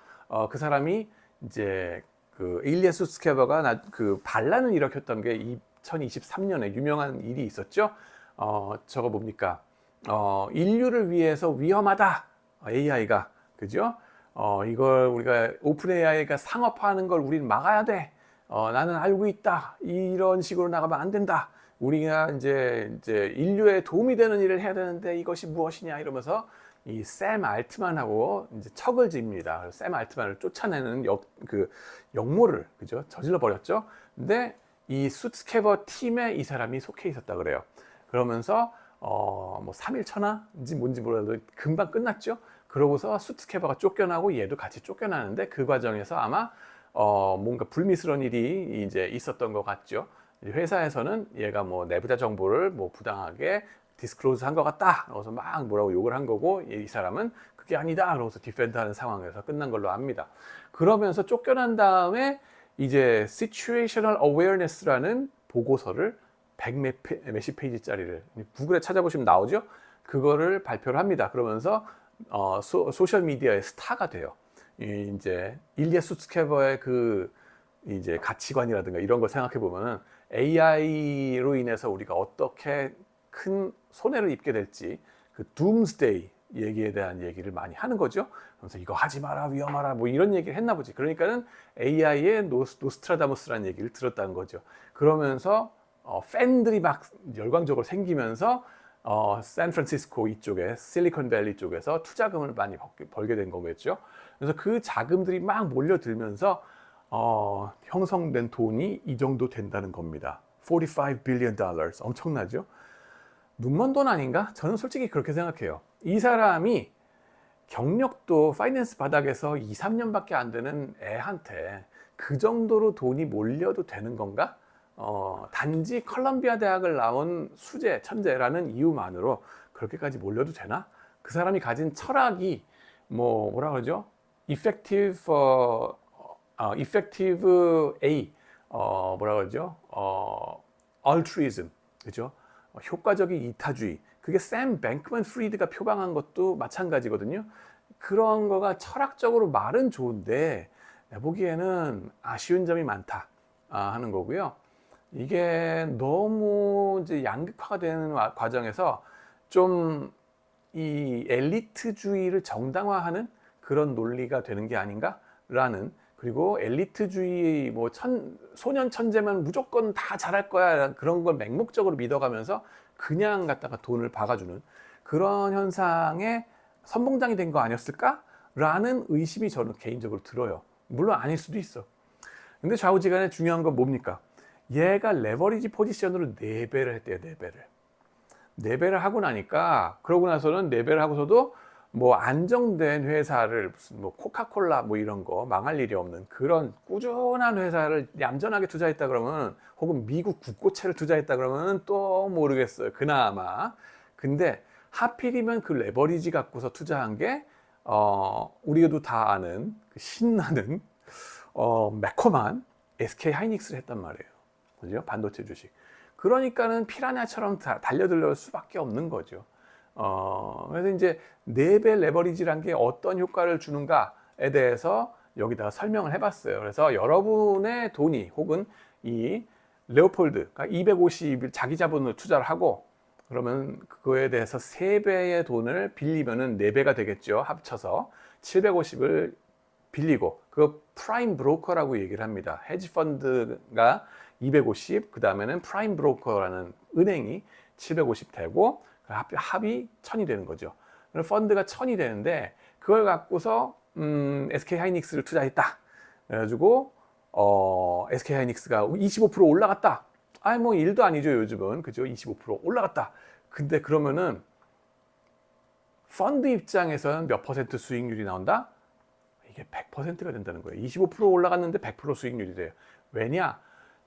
그 사람이 이제 그 일리아 수츠케버가 그 반란을 일으켰던 게 2023년에 유명한 일이 있었죠. 저거 뭡니까? 인류를 위해서 위험하다. AI가 그죠? 이걸 우리가 오픈 AI가 상업화하는 걸 우리는 막아야 돼. 나는 알고 있다. 이런 식으로 나가면 안 된다. 우리가 이제 인류에 도움이 되는 일을 해야 되는데 이것이 무엇이냐 이러면서 이 샘 알트만하고 이제 척을 집니다. 샘 알트만을 쫓아내는 역모를 그죠? 저질러 버렸죠. 근데 이 수츠케버 팀에 이 사람이 속해 있었다 그래요. 그러면서 뭐 3일 천하인지 뭔지 몰라도 금방 끝났죠. 그러고서 수츠케버가 쫓겨나고 얘도 같이 쫓겨나는데 그 과정에서 아마 뭔가 불미스러운 일이 이제 있었던 것 같죠. 회사에서는 얘가 뭐 내부자 정보를 뭐 부당하게 디스클로즈 한 것 같다. 그래서 막 뭐라고 욕을 한 거고 이 사람은 그게 아니다. 그러고서 디펜드하는 상황에서 끝난 걸로 압니다. 그러면서 쫓겨난 다음에 이제 Situational Awareness라는 보고서를 100몇십 페이지짜리를 구글에 찾아보시면 나오죠. 그거를 발표를 합니다. 그러면서 소셜 미디어의 스타가 돼요. 이제 일리아 수츠케버의 그 이제 가치관이라든가 이런 걸 생각해 보면은 AI로 인해서 우리가 어떻게 큰 손해를 입게 될지 그 둠스데이 얘기에 대한 얘기를 많이 하는 거죠. 그래서 이거 하지 마라, 위험하라, 뭐 이런 얘기를 했나 보지. 그러니까는 AI의 노스트라다무스라는 얘기를 들었다는 거죠. 그러면서 팬들이 막 열광적으로 생기면서 샌프란시스코 이쪽에 실리콘밸리 쪽에서 투자금을 많이 벌게 된 거겠죠. 그래서 그 자금들이 막 몰려들면서 형성된 돈이 이 정도 된다는 겁니다. 45 billion dollars. 엄청나죠? 눈먼 돈 아닌가? 저는 솔직히 그렇게 생각해요. 이 사람이 경력도 파이낸스 바닥에서 2, 3년밖에 안 되는 애한테 그 정도로 돈이 몰려도 되는 건가? 단지 컬럼비아 대학을 나온 수재, 천재라는 이유만으로 그렇게까지 몰려도 되나? 그 사람이 가진 철학이 뭐라 그러죠? effective A, 뭐라 그러죠? altruism, 그죠? 효과적인 이타주의. 그게 샘 뱅크먼 프리드가 표방한 것도 마찬가지거든요. 그런 거가 철학적으로 말은 좋은데 내 보기에는 아쉬운 점이 많다 하는 거고요. 이게 너무 이제 양극화가 되는 과정에서 좀 이 엘리트주의를 정당화하는 그런 논리가 되는 게 아닌가라는, 그리고 엘리트주의 뭐 소년 천재면 무조건 다 잘할 거야 그런 걸 맹목적으로 믿어가면서 그냥 갖다가 돈을 박아주는 그런 현상에 선봉장이 된 거 아니었을까라는 의심이 저는 개인적으로 들어요. 물론 아닐 수도 있어. 근데 좌우지간에 중요한 건 뭡니까? 얘가 레버리지 포지션으로 4배를 했대요. 4배를. 4배를 하고 나니까, 그러고 나서는 4배를 하고서도 뭐 안정된 회사를, 무슨 뭐 코카콜라 뭐 이런 거 망할 일이 없는 그런 꾸준한 회사를 얌전하게 투자했다 그러면, 혹은 미국 국고채를 투자했다 그러면 또 모르겠어요. 그나마. 근데 하필이면 그 레버리지 갖고서 투자한 게 우리도 다 아는 그 신나는 매콤한 SK 하이닉스를 했단 말이에요. 그죠? 반도체 주식. 그러니까는 피라냐처럼 달려들 수밖에 없는 거죠. 그래서 이제 4배 레버리지란 게 어떤 효과를 주는가에 대해서 여기다가 설명을 해봤어요. 그래서 여러분의 돈이, 혹은 이 레오폴드가 250일 자기 자본으로 투자를 하고, 그러면 그거에 대해서 3배의 돈을 빌리면은 4배가 되겠죠. 합쳐서 750을 빌리고, 그 프라임 브로커라고 얘기를 합니다. 헤지 펀드가 250, 그 다음에는 프라임 브로커라는 은행이 750 되고, 합이 1000이 되는 거죠. 펀드가 1000이 되는데, 그걸 갖고서 SK 하이닉스를 투자했다. 그래가지고 SK 하이닉스가 25% 올라갔다. 아니 뭐 일도 아니죠 요즘은, 그죠? 25% 올라갔다. 근데 그러면은 펀드 입장에서는 몇 퍼센트 수익률이 나온다? 이게 100%가 된다는 거예요. 25% 올라갔는데 100% 수익률이 돼요. 왜냐?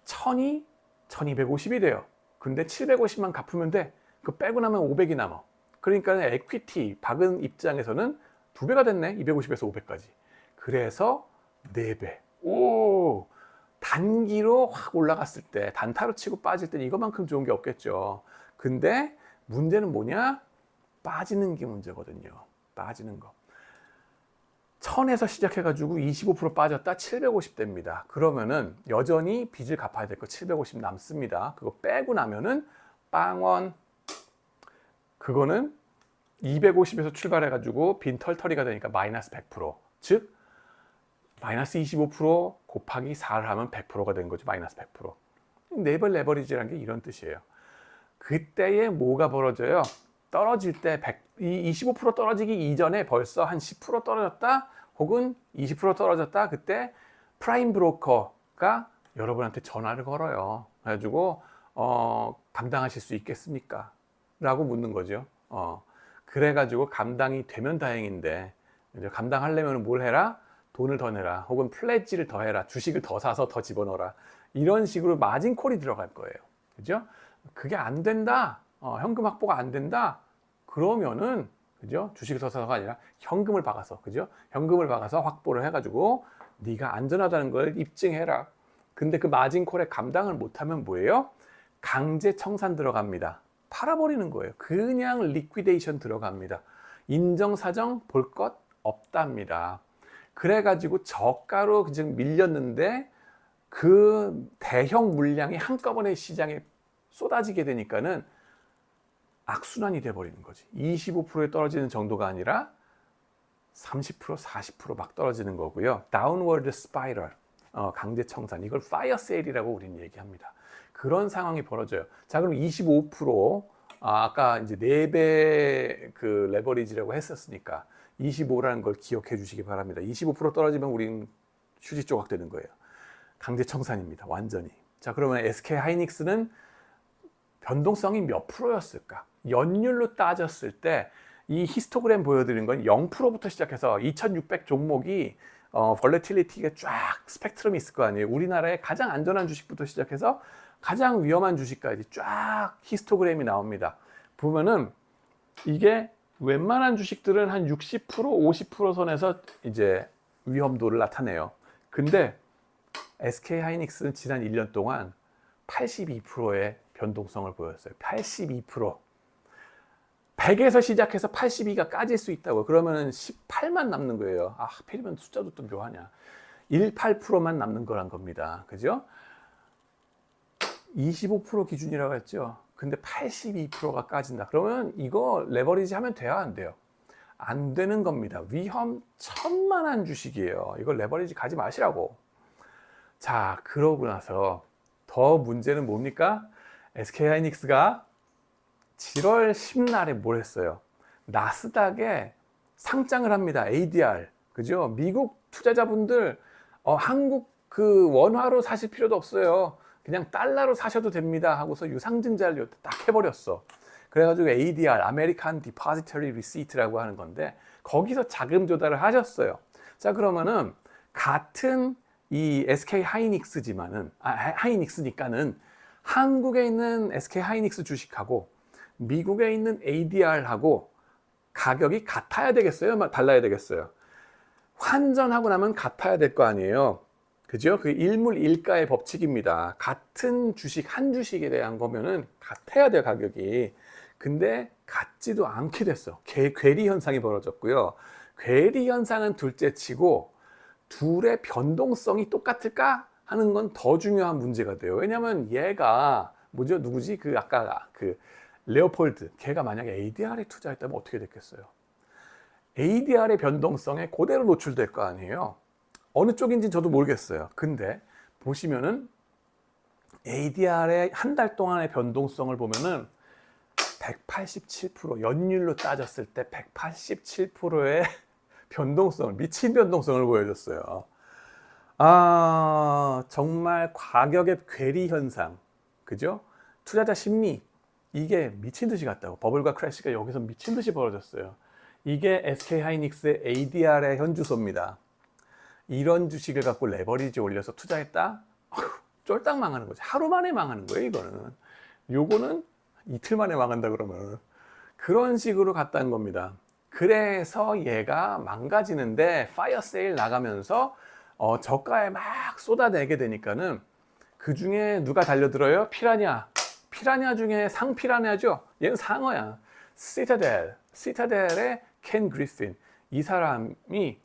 1000이 1250이 돼요. 근데 750만 갚으면 돼. 그 빼고 나면 500이 남아. 그러니까 에퀴티 박은 입장에서는 2배가 됐네. 250에서 500까지. 그래서 4배. 오! 단기로 확 올라갔을 때, 단타로 치고 빠질 때는 이거만큼 좋은 게 없겠죠. 근데 문제는 뭐냐? 빠지는 게 문제거든요. 빠지는 거. 1000에서 시작해가지고 25% 빠졌다, 750 됩니다. 그러면은 여전히 빚을 갚아야 될 거 750 남습니다. 그거 빼고 나면은 빵원, 그거는 250에서 출발해가지고 빈 털터리가 되니까 마이너스 100%. 즉, 마이너스 25% 곱하기 4를 하면 100%가 된 거죠. 마이너스 100%. 네이버 레버리지라는 게 이런 뜻이에요. 그때에 뭐가 벌어져요? 떨어질 때 25% 떨어지기 이전에 벌써 한 10% 떨어졌다, 혹은 20% 떨어졌다. 그때 프라임 브로커가 여러분한테 전화를 걸어요. 그래가지고 감당하실 수 있겠습니까? 라고 묻는 거죠. 그래가지고 감당이 되면 다행인데, 이제 감당하려면 뭘 해라? 돈을 더 내라, 혹은 플래지를 더 해라, 주식을 더 사서 더 집어넣어라, 이런 식으로 마진콜이 들어갈 거예요. 그죠? 그게 안 된다, 현금 확보가 안 된다, 그러면은, 그죠? 주식을 더 사서가 아니라 현금을 박아서, 그죠? 현금을 박아서 확보를 해가지고 네가 안전하다는 걸 입증해라. 근데 그 마진콜에 감당을 못하면 뭐예요? 강제 청산 들어갑니다. 팔아버리는 거예요. 그냥 리퀴데이션 들어갑니다. 인정사정 볼 것 없답니다. 그래가지고 저가로 그냥 밀렸는데 그 대형 물량이 한꺼번에 시장에 쏟아지게 되니까는 악순환이 돼버리는 거지. 25%에 떨어지는 정도가 아니라 30%, 40% 막 떨어지는 거고요. 다운워드 스파이럴, 강제 청산, 이걸 파이어 세일이라고 우리는 얘기합니다. 그런 상황이 벌어져요. 자, 그럼 25%, 아까 이제 4배 그 레버리지라고 했었으니까 25라는 걸 기억해 주시기 바랍니다. 25% 떨어지면 우린 휴지 조각 되는 거예요. 강제 청산입니다. 완전히. 자, 그러면 SK 하이닉스는 변동성이 몇 프로였을까? 연율로 따졌을 때 이 히스토그램 보여드린 건 0%부터 시작해서 2600 종목이 볼레틸리티가 쫙 스펙트럼이 있을 거 아니에요. 우리나라의 가장 안전한 주식부터 시작해서 가장 위험한 주식까지 쫙 히스토그램이 나옵니다. 보면은 이게 웬만한 주식들은 한 60%, 50% 선에서 이제 위험도를 나타내요. 근데 SK 하이닉스는 지난 1년 동안 82%의 변동성을 보였어요. 82%. 100에서 시작해서 82가 까질 수 있다고. 그러면 18만 남는 거예요. 아, 하필이면 숫자도 또 묘하냐. 18%만 남는 거란 겁니다. 그죠? 25% 기준이라고 했죠. 근데 82%가 까진다. 그러면 이거 레버리지 하면 돼요, 안 돼요? 안 되는 겁니다. 위험 천만한 주식이에요. 이걸 레버리지 가지 마시라고. 자, 그러고 나서 더 문제는 뭡니까? SK하이닉스가 7월 10날에 뭘 했어요? 나스닥에 상장을 합니다. ADR. 그죠? 미국 투자자분들, 한국 그 원화로 사실 필요도 없어요. 그냥 달러로 사셔도 됩니다. 하고서 유상증자를 딱 해버렸어. 그래가지고 ADR, American Depository Receipt라고 하는 건데, 거기서 자금 조달을 하셨어요. 자, 그러면은, 같은 이 SK 하이닉스지만은, 하이닉스니까는 한국에 있는 SK 하이닉스 주식하고 미국에 있는 ADR하고 가격이 같아야 되겠어요? 달라야 되겠어요? 환전하고 나면 같아야 될 거 아니에요? 그죠? 그 일물일가의 법칙입니다. 같은 주식, 한 주식에 대한 거면은 같아야 돼요, 가격이. 근데 같지도 않게 됐어. 괴리 현상이 벌어졌고요. 괴리 현상은 둘째 치고 둘의 변동성이 똑같을까 하는 건 더 중요한 문제가 돼요. 왜냐면 얘가 뭐죠? 누구지? 그 아까 그 레오폴드, 걔가 만약에 ADR에 투자했다면 어떻게 됐겠어요? ADR의 변동성에 그대로 노출될 거 아니에요. 어느 쪽인지 저도 모르겠어요. 근데 보시면은 ADR의 한 달 동안의 변동성을 보면은 187%, 연율로 따졌을 때 187%의 변동성을, 미친 변동성을 보여줬어요. 아, 정말 과격의 괴리 현상, 그죠? 투자자 심리, 이게 미친 듯이 갔다고. 버블과 크래시가 여기서 미친 듯이 벌어졌어요. 이게 SK 하이닉스의 ADR의 현주소입니다. 이런 주식을 갖고 레버리지 올려서 투자했다? 쫄딱 망하는 거지. 하루 만에 망하는 거예요, 이거는. 요거는 이틀 만에 망한다 그러면. 그런 식으로 갔다는 겁니다. 그래서 얘가 망가지는데 파이어 세일 나가면서 저가에 막 쏟아내게 되니까는 그 중에 누가 달려들어요? 피라냐. 피라냐 중에 상피라냐죠. 얘는 상어야. 시타델의 켄 그리핀. 이 사람이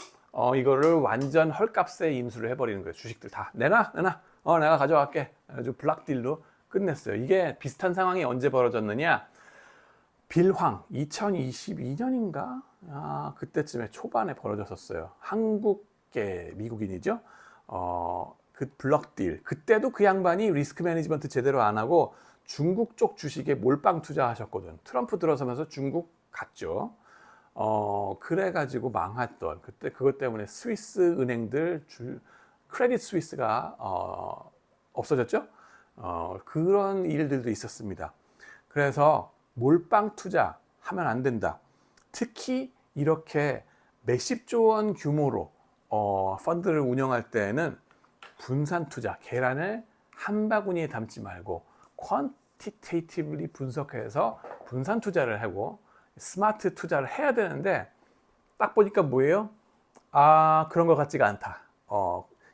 이거를 완전 헐값에 인수를 해버리는 거예요. 주식들 다 내놔. 내가 가져갈게. 아주 블락딜로 끝냈어요. 이게 비슷한 상황이 언제 벌어졌느냐? 빌황 2022년인가? 그때쯤에 초반에 벌어졌었어요. 한국계 미국인이죠. 그 블럭딜. 그때도 그 양반이 리스크 매니지먼트 제대로 안 하고 중국 쪽 주식에 몰빵 투자하셨거든. 트럼프 들어서면서 중국 갔죠. 그래가지고 망했던, 그때 그것 때문에 스위스 은행들, 크레딧 스위스가 없어졌죠. 그런 일들도 있었습니다. 그래서 몰빵 투자 하면 안 된다. 특히 이렇게 몇십조 원 규모로 펀드를 운영할 때는 분산 투자, 계란을 한 바구니에 담지 말고 퀀티테이티브리 분석해서 분산 투자를 하고 스마트 투자를 해야 되는데, 딱 보니까 뭐예요? 그런 것 같지가 않다.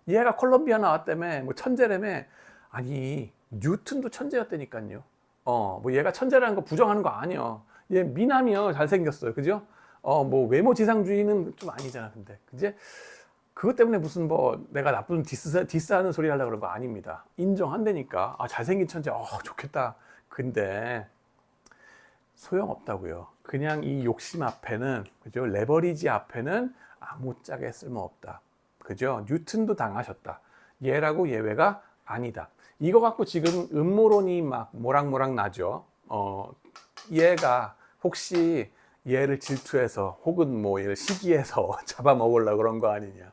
얘가 콜롬비아 나왔다며, 뭐 천재라며. 아니, 뉴턴도 천재였다니까요. 뭐 얘가 천재라는 거 부정하는 거 아니야. 얘 미남이요. 잘생겼어요. 그죠? 뭐 외모 지상주의는 좀 아니잖아. 근데 그제 그것 때문에 무슨 뭐 내가 나쁜 디스하는 소리 하려고 그런 거 아닙니다. 인정한다니까. 잘생긴 천재. 좋겠다. 근데 소용없다고요. 그냥 이 욕심 앞에는, 그죠? 레버리지 앞에는 아무짝에 쓸모없다. 그죠? 뉴턴도 당하셨다. 얘라고 예외가 아니다. 이거 갖고 지금 음모론이 막 모락모락 나죠. 얘가 혹시 얘를 질투해서 혹은 뭐 얘를 시기해서 잡아먹으려고 그런 거 아니냐.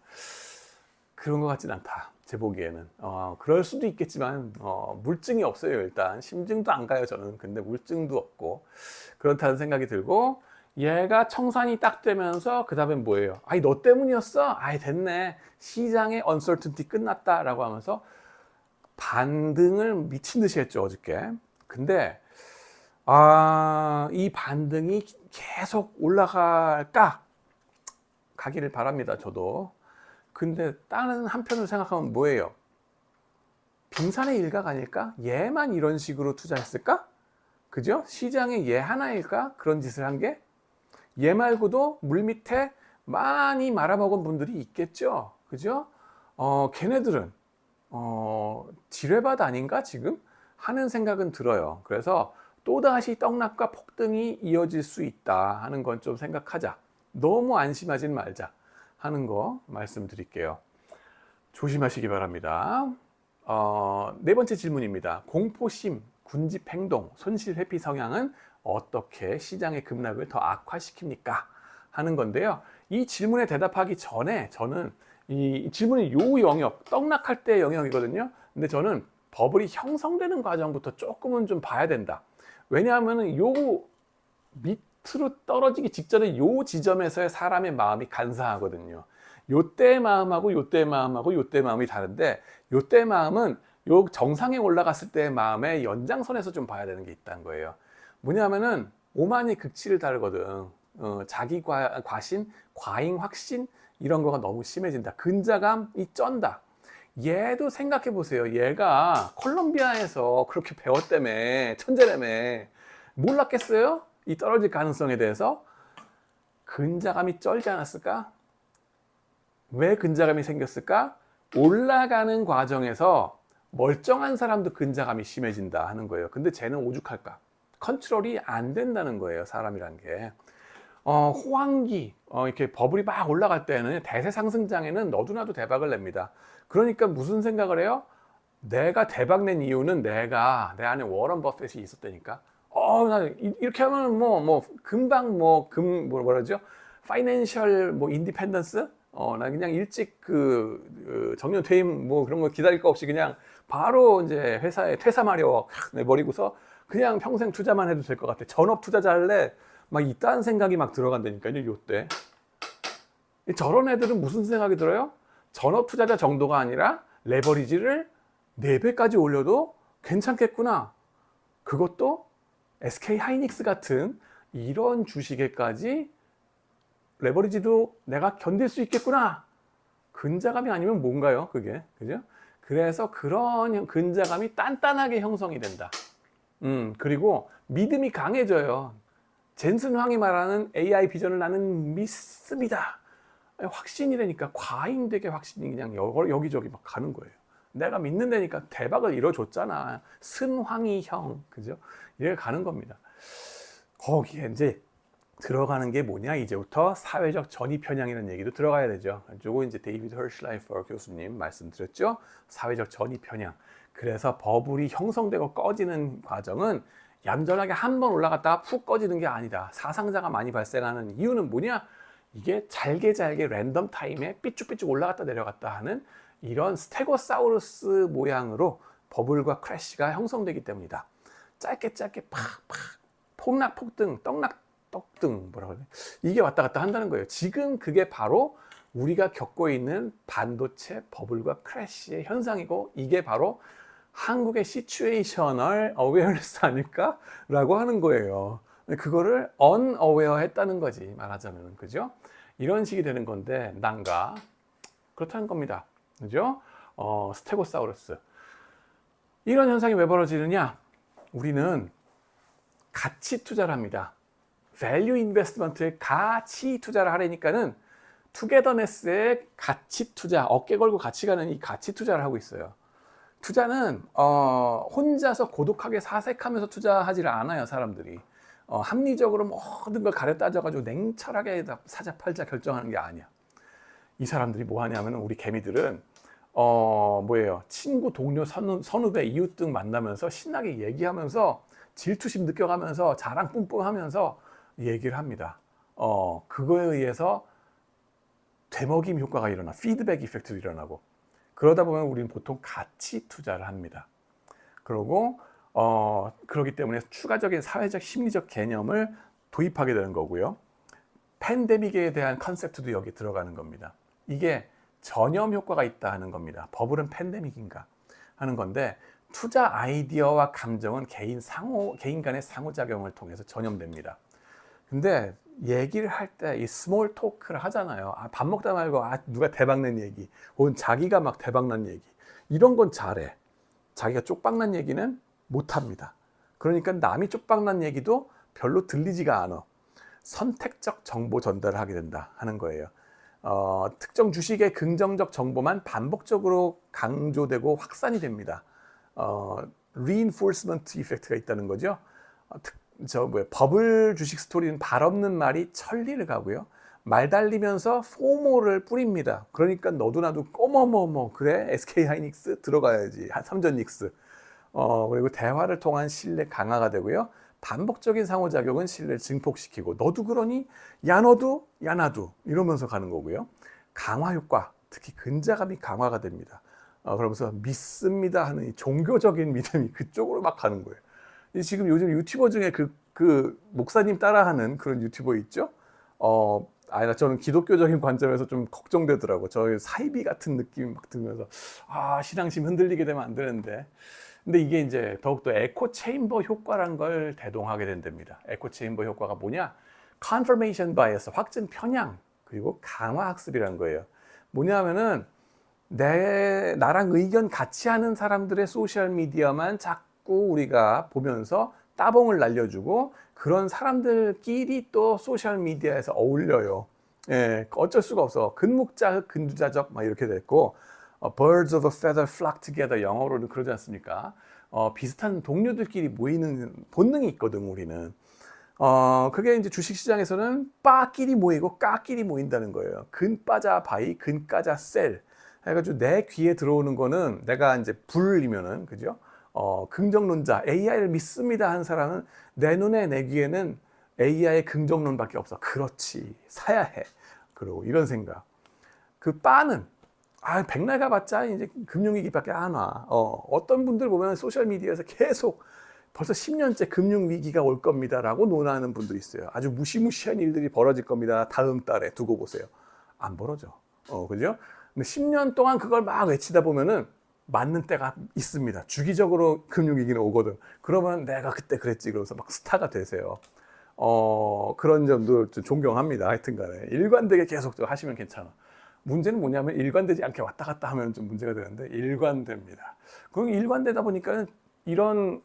그런 것 같진 않다. 제 보기에는. 그럴 수도 있겠지만 물증이 없어요. 일단 심증도 안 가요 저는. 근데 물증도 없고 그렇다는 생각이 들고, 얘가 청산이 딱 되면서 그 다음에 뭐예요? 아이 너 때문이었어? 아이 됐네. 시장의 uncertainty 끝났다 라고 하면서 반등을 미친 듯이 했죠 어저께. 근데 이 반등이 계속 올라갈까? 가기를 바랍니다 저도. 근데 다른 한편으로 생각하면 뭐예요? 빙산의 일각 아닐까? 얘만 이런 식으로 투자했을까? 그죠? 시장에 얘 하나일까? 그런 짓을 한 게? 얘 말고도 물밑에 많이 말아먹은 분들이 있겠죠? 그죠? 걔네들은 지뢰밭 아닌가 지금? 하는 생각은 들어요. 그래서 또다시 떡락과 폭등이 이어질 수 있다 하는 건 좀 생각하자. 너무 안심하진 말자 하는 거 말씀드릴게요. 조심하시기 바랍니다. 네 번째 질문입니다. 공포심, 군집 행동, 손실 회피 성향은 어떻게 시장의 급락을 더 악화시킵니까? 하는 건데요. 이 질문에 대답하기 전에 저는 이 질문이 요 영역, 떡락할 때 영역이거든요. 근데 저는 버블이 형성되는 과정부터 조금은 좀 봐야 된다. 왜냐하면 요 밑으로 떨어지기 직전에 요 지점에서의 사람의 마음이 간사하거든요. 요때 마음하고 요때 마음하고 요때 마음이 다른데, 요때 마음은 요 정상에 올라갔을 때의 마음의 연장선에서 좀 봐야 되는 게 있다는 거예요. 뭐냐면은 오만이 극치를 다르거든. 자기 과신, 과잉 확신 이런 거가 너무 심해진다. 근자감이 쩐다. 얘도 생각해 보세요. 얘가 콜롬비아에서 그렇게 배웠다며, 천재라며. 몰랐겠어요? 이 떨어질 가능성에 대해서. 근자감이 쩔지 않았을까? 왜 근자감이 생겼을까? 올라가는 과정에서 멀쩡한 사람도 근자감이 심해진다 하는 거예요. 근데 쟤는 오죽할까? 컨트롤이 안 된다는 거예요, 사람이란 게. 호황기, 이렇게 버블이 막 올라갈 때는 대세 상승장에는 너도나도 대박을 냅니다. 그러니까 무슨 생각을 해요? 내가 대박 낸 이유는 내 안에 워런 버핏이 있었다니까. 나 이렇게 하면 금방 뭐라죠? 파이낸셜 인디펜던스? 나 그냥 일찍 정년 퇴임 그런 거 기다릴 거 없이 그냥 바로 이제 회사에 퇴사 마력 내버리고서 그냥 평생 투자만 해도 될 것 같아. 전업 투자자 할래? 막 이딴 생각이 막 들어간다니까요, 요때. 저런 애들은 무슨 생각이 들어요? 전업 투자자 정도가 아니라 레버리지를 4배까지 올려도 괜찮겠구나. 그것도 SK 하이닉스 같은 이런 주식에까지 레버리지도 내가 견딜 수 있겠구나. 근자감이 아니면 뭔가요, 그게? 그죠? 그래서 그런 근자감이 단단하게 형성이 된다. 그리고 믿음이 강해져요. 젠슨 황이 말하는 AI 비전을 나는 믿습니다. 확신이라니까 과잉되게 확신이 그냥 여기저기 막 가는 거예요. 내가 믿는다니까 대박을 이뤄줬잖아. 승황이 형, 그죠? 이렇게 가는 겁니다. 거기에 이제 들어가는 게 뭐냐? 이제부터 사회적 전위 편향이라는 얘기도 들어가야 되죠. 요거 이제 데이비드 허슬라이퍼 교수님 말씀드렸죠. 사회적 전위 편향. 그래서 버블이 형성되고 꺼지는 과정은 얌전하게 한 번 올라갔다가 푹 꺼지는 게 아니다. 사상자가 많이 발생하는 이유는 뭐냐? 이게 잘게 랜덤 타임에 삐쭉삐쭉 올라갔다 내려갔다 하는 이런 스테고사우루스 모양으로 버블과 크래시가 형성되기 때문이다. 짧게 팍팍 폭락 폭등 떡락 떡등 뭐라고 그래? 이게 왔다 갔다 한다는 거예요. 지금 그게 바로 우리가 겪고 있는 반도체 버블과 크래시의 현상이고, 이게 바로 한국의 시츄에이셔널 어웨어니스 아닐까라고 하는 거예요. 그거를 unaware 했다는 거지, 말하자면. 그죠? 이런 식이 되는 건데, 난가 그렇다는 겁니다. 그죠? 스테고사우루스. 이런 현상이 왜 벌어지느냐? 우리는 가치 투자를 합니다. 밸류 인베스트먼트에 가치 투자를 하려니까는 투게더네스의 가치 투자, 어깨 걸고 같이 가는 이 가치 투자를 하고 있어요. 투자는 혼자서 고독하게 사색하면서 투자하지를 않아요, 사람들이. 합리적으로 모든 걸 가려 따져가지고 냉철하게 사자 팔자 결정하는 게 아니야. 이 사람들이 뭐 하냐면 우리 개미들은 뭐예요? 친구, 동료, 선후배, 이웃 등 만나면서 신나게 얘기하면서 질투심 느껴가면서 자랑 뿜뿜하면서 얘기를 합니다. 그거에 의해서 되먹임 효과가 일어나, 피드백 이펙트도 일어나고, 그러다 보면 우리는 보통 가치 투자를 합니다. 그러고 그렇기 때문에 추가적인 사회적 심리적 개념을 도입하게 되는 거고요. 팬데믹에 대한 컨셉트도 여기 들어가는 겁니다. 이게 전염 효과가 있다 하는 겁니다. 버블은 팬데믹인가 하는 건데, 투자 아이디어와 감정은 개인 간의 상호작용을 통해서 전염됩니다. 근데 얘기를 할 때 이 스몰 토크를 하잖아요. 밥 먹다 말고 누가 대박난 얘기, 혹은 자기가 막 대박난 얘기, 이런 건 잘해. 자기가 쪽박난 얘기는 못합니다. 그러니까 남이 쪽박난 얘기도 별로 들리지가 않아. 선택적 정보 전달을 하게 된다 하는 거예요. 특정 주식의 긍정적 정보만 반복적으로 강조되고 확산이 됩니다. reinforcement 이펙트가 있다는 거죠. 버블 주식 스토리는 발 없는 말이 천리를 가고요. 말 달리면서 포모를 뿌립니다. 그러니까 너도 나도 어머머머 그래 SK하이닉스 들어가야지, 삼전닉스. 그리고 대화를 통한 신뢰 강화가 되고요. 반복적인 상호작용은 신뢰를 증폭시키고, 너도 그러니? 야 너도? 야 나도? 이러면서 가는 거고요. 강화 효과, 특히 근자감이 강화가 됩니다. 그러면서 믿습니다 하는 이 종교적인 믿음이 그쪽으로 막 가는 거예요. 지금 요즘 유튜버 중에 그 목사님 따라하는 그런 유튜버 있죠? 저는 기독교적인 관점에서 좀 걱정되더라고. 저 사이비 같은 느낌이 막 들면서, 신앙심 흔들리게 되면 안 되는데. 근데 이게 이제 더욱더 에코 체인버 효과란 걸 대동하게 된답니다. 에코 체인버 효과가 뭐냐? confirmation bias, 확증 편향, 그리고 강화 학습이라는 거예요. 뭐냐면은 나랑 의견 같이 하는 사람들의 소셜 미디어만 자꾸 우리가 보면서 따봉을 날려주고, 그런 사람들끼리 또 소셜 미디어에서 어울려요. 예, 어쩔 수가 없어. 근묵자흑 근두자적 막 이렇게 됐고, birds of a feather flock together, 영어로는 그러지 않습니까? 비슷한 동료들끼리 모이는 본능이 있거든, 우리는. 그게 이제 주식시장에서는 빠끼리 모이고 까끼리 모인다는 거예요. 근빠자 바이, 근까자 셀. 해가지고 내 귀에 들어오는 거는 내가 이제 불이면은, 그죠? 긍정론자, AI를 믿습니다 하는 사람은 내 눈에 내 귀에는 AI의 긍정론밖에 없어. 그렇지, 사야 해. 그리고 이런 생각. 그 빠는 백날 가봤자 이제 금융위기밖에 안 와. 어떤 분들 보면 소셜미디어에서 계속 벌써 10년째 금융위기가 올 겁니다라고 논하는 분도 있어요. 아주 무시무시한 일들이 벌어질 겁니다. 다음 달에 두고 보세요. 안 벌어져. 그죠? 근데 10년 동안 그걸 막 외치다 보면은 맞는 때가 있습니다. 주기적으로 금융위기는 오거든. 그러면 내가 그때 그랬지, 그러면서 막 스타가 되세요. 그런 점도 좀 존경합니다. 하여튼 간에. 일관되게 계속 하시면 괜찮아. 문제는 뭐냐면 일관되지 않게 왔다 갔다 하면 좀 문제가 되는데, 일관됩니다. 그럼 일관되다 보니까 이런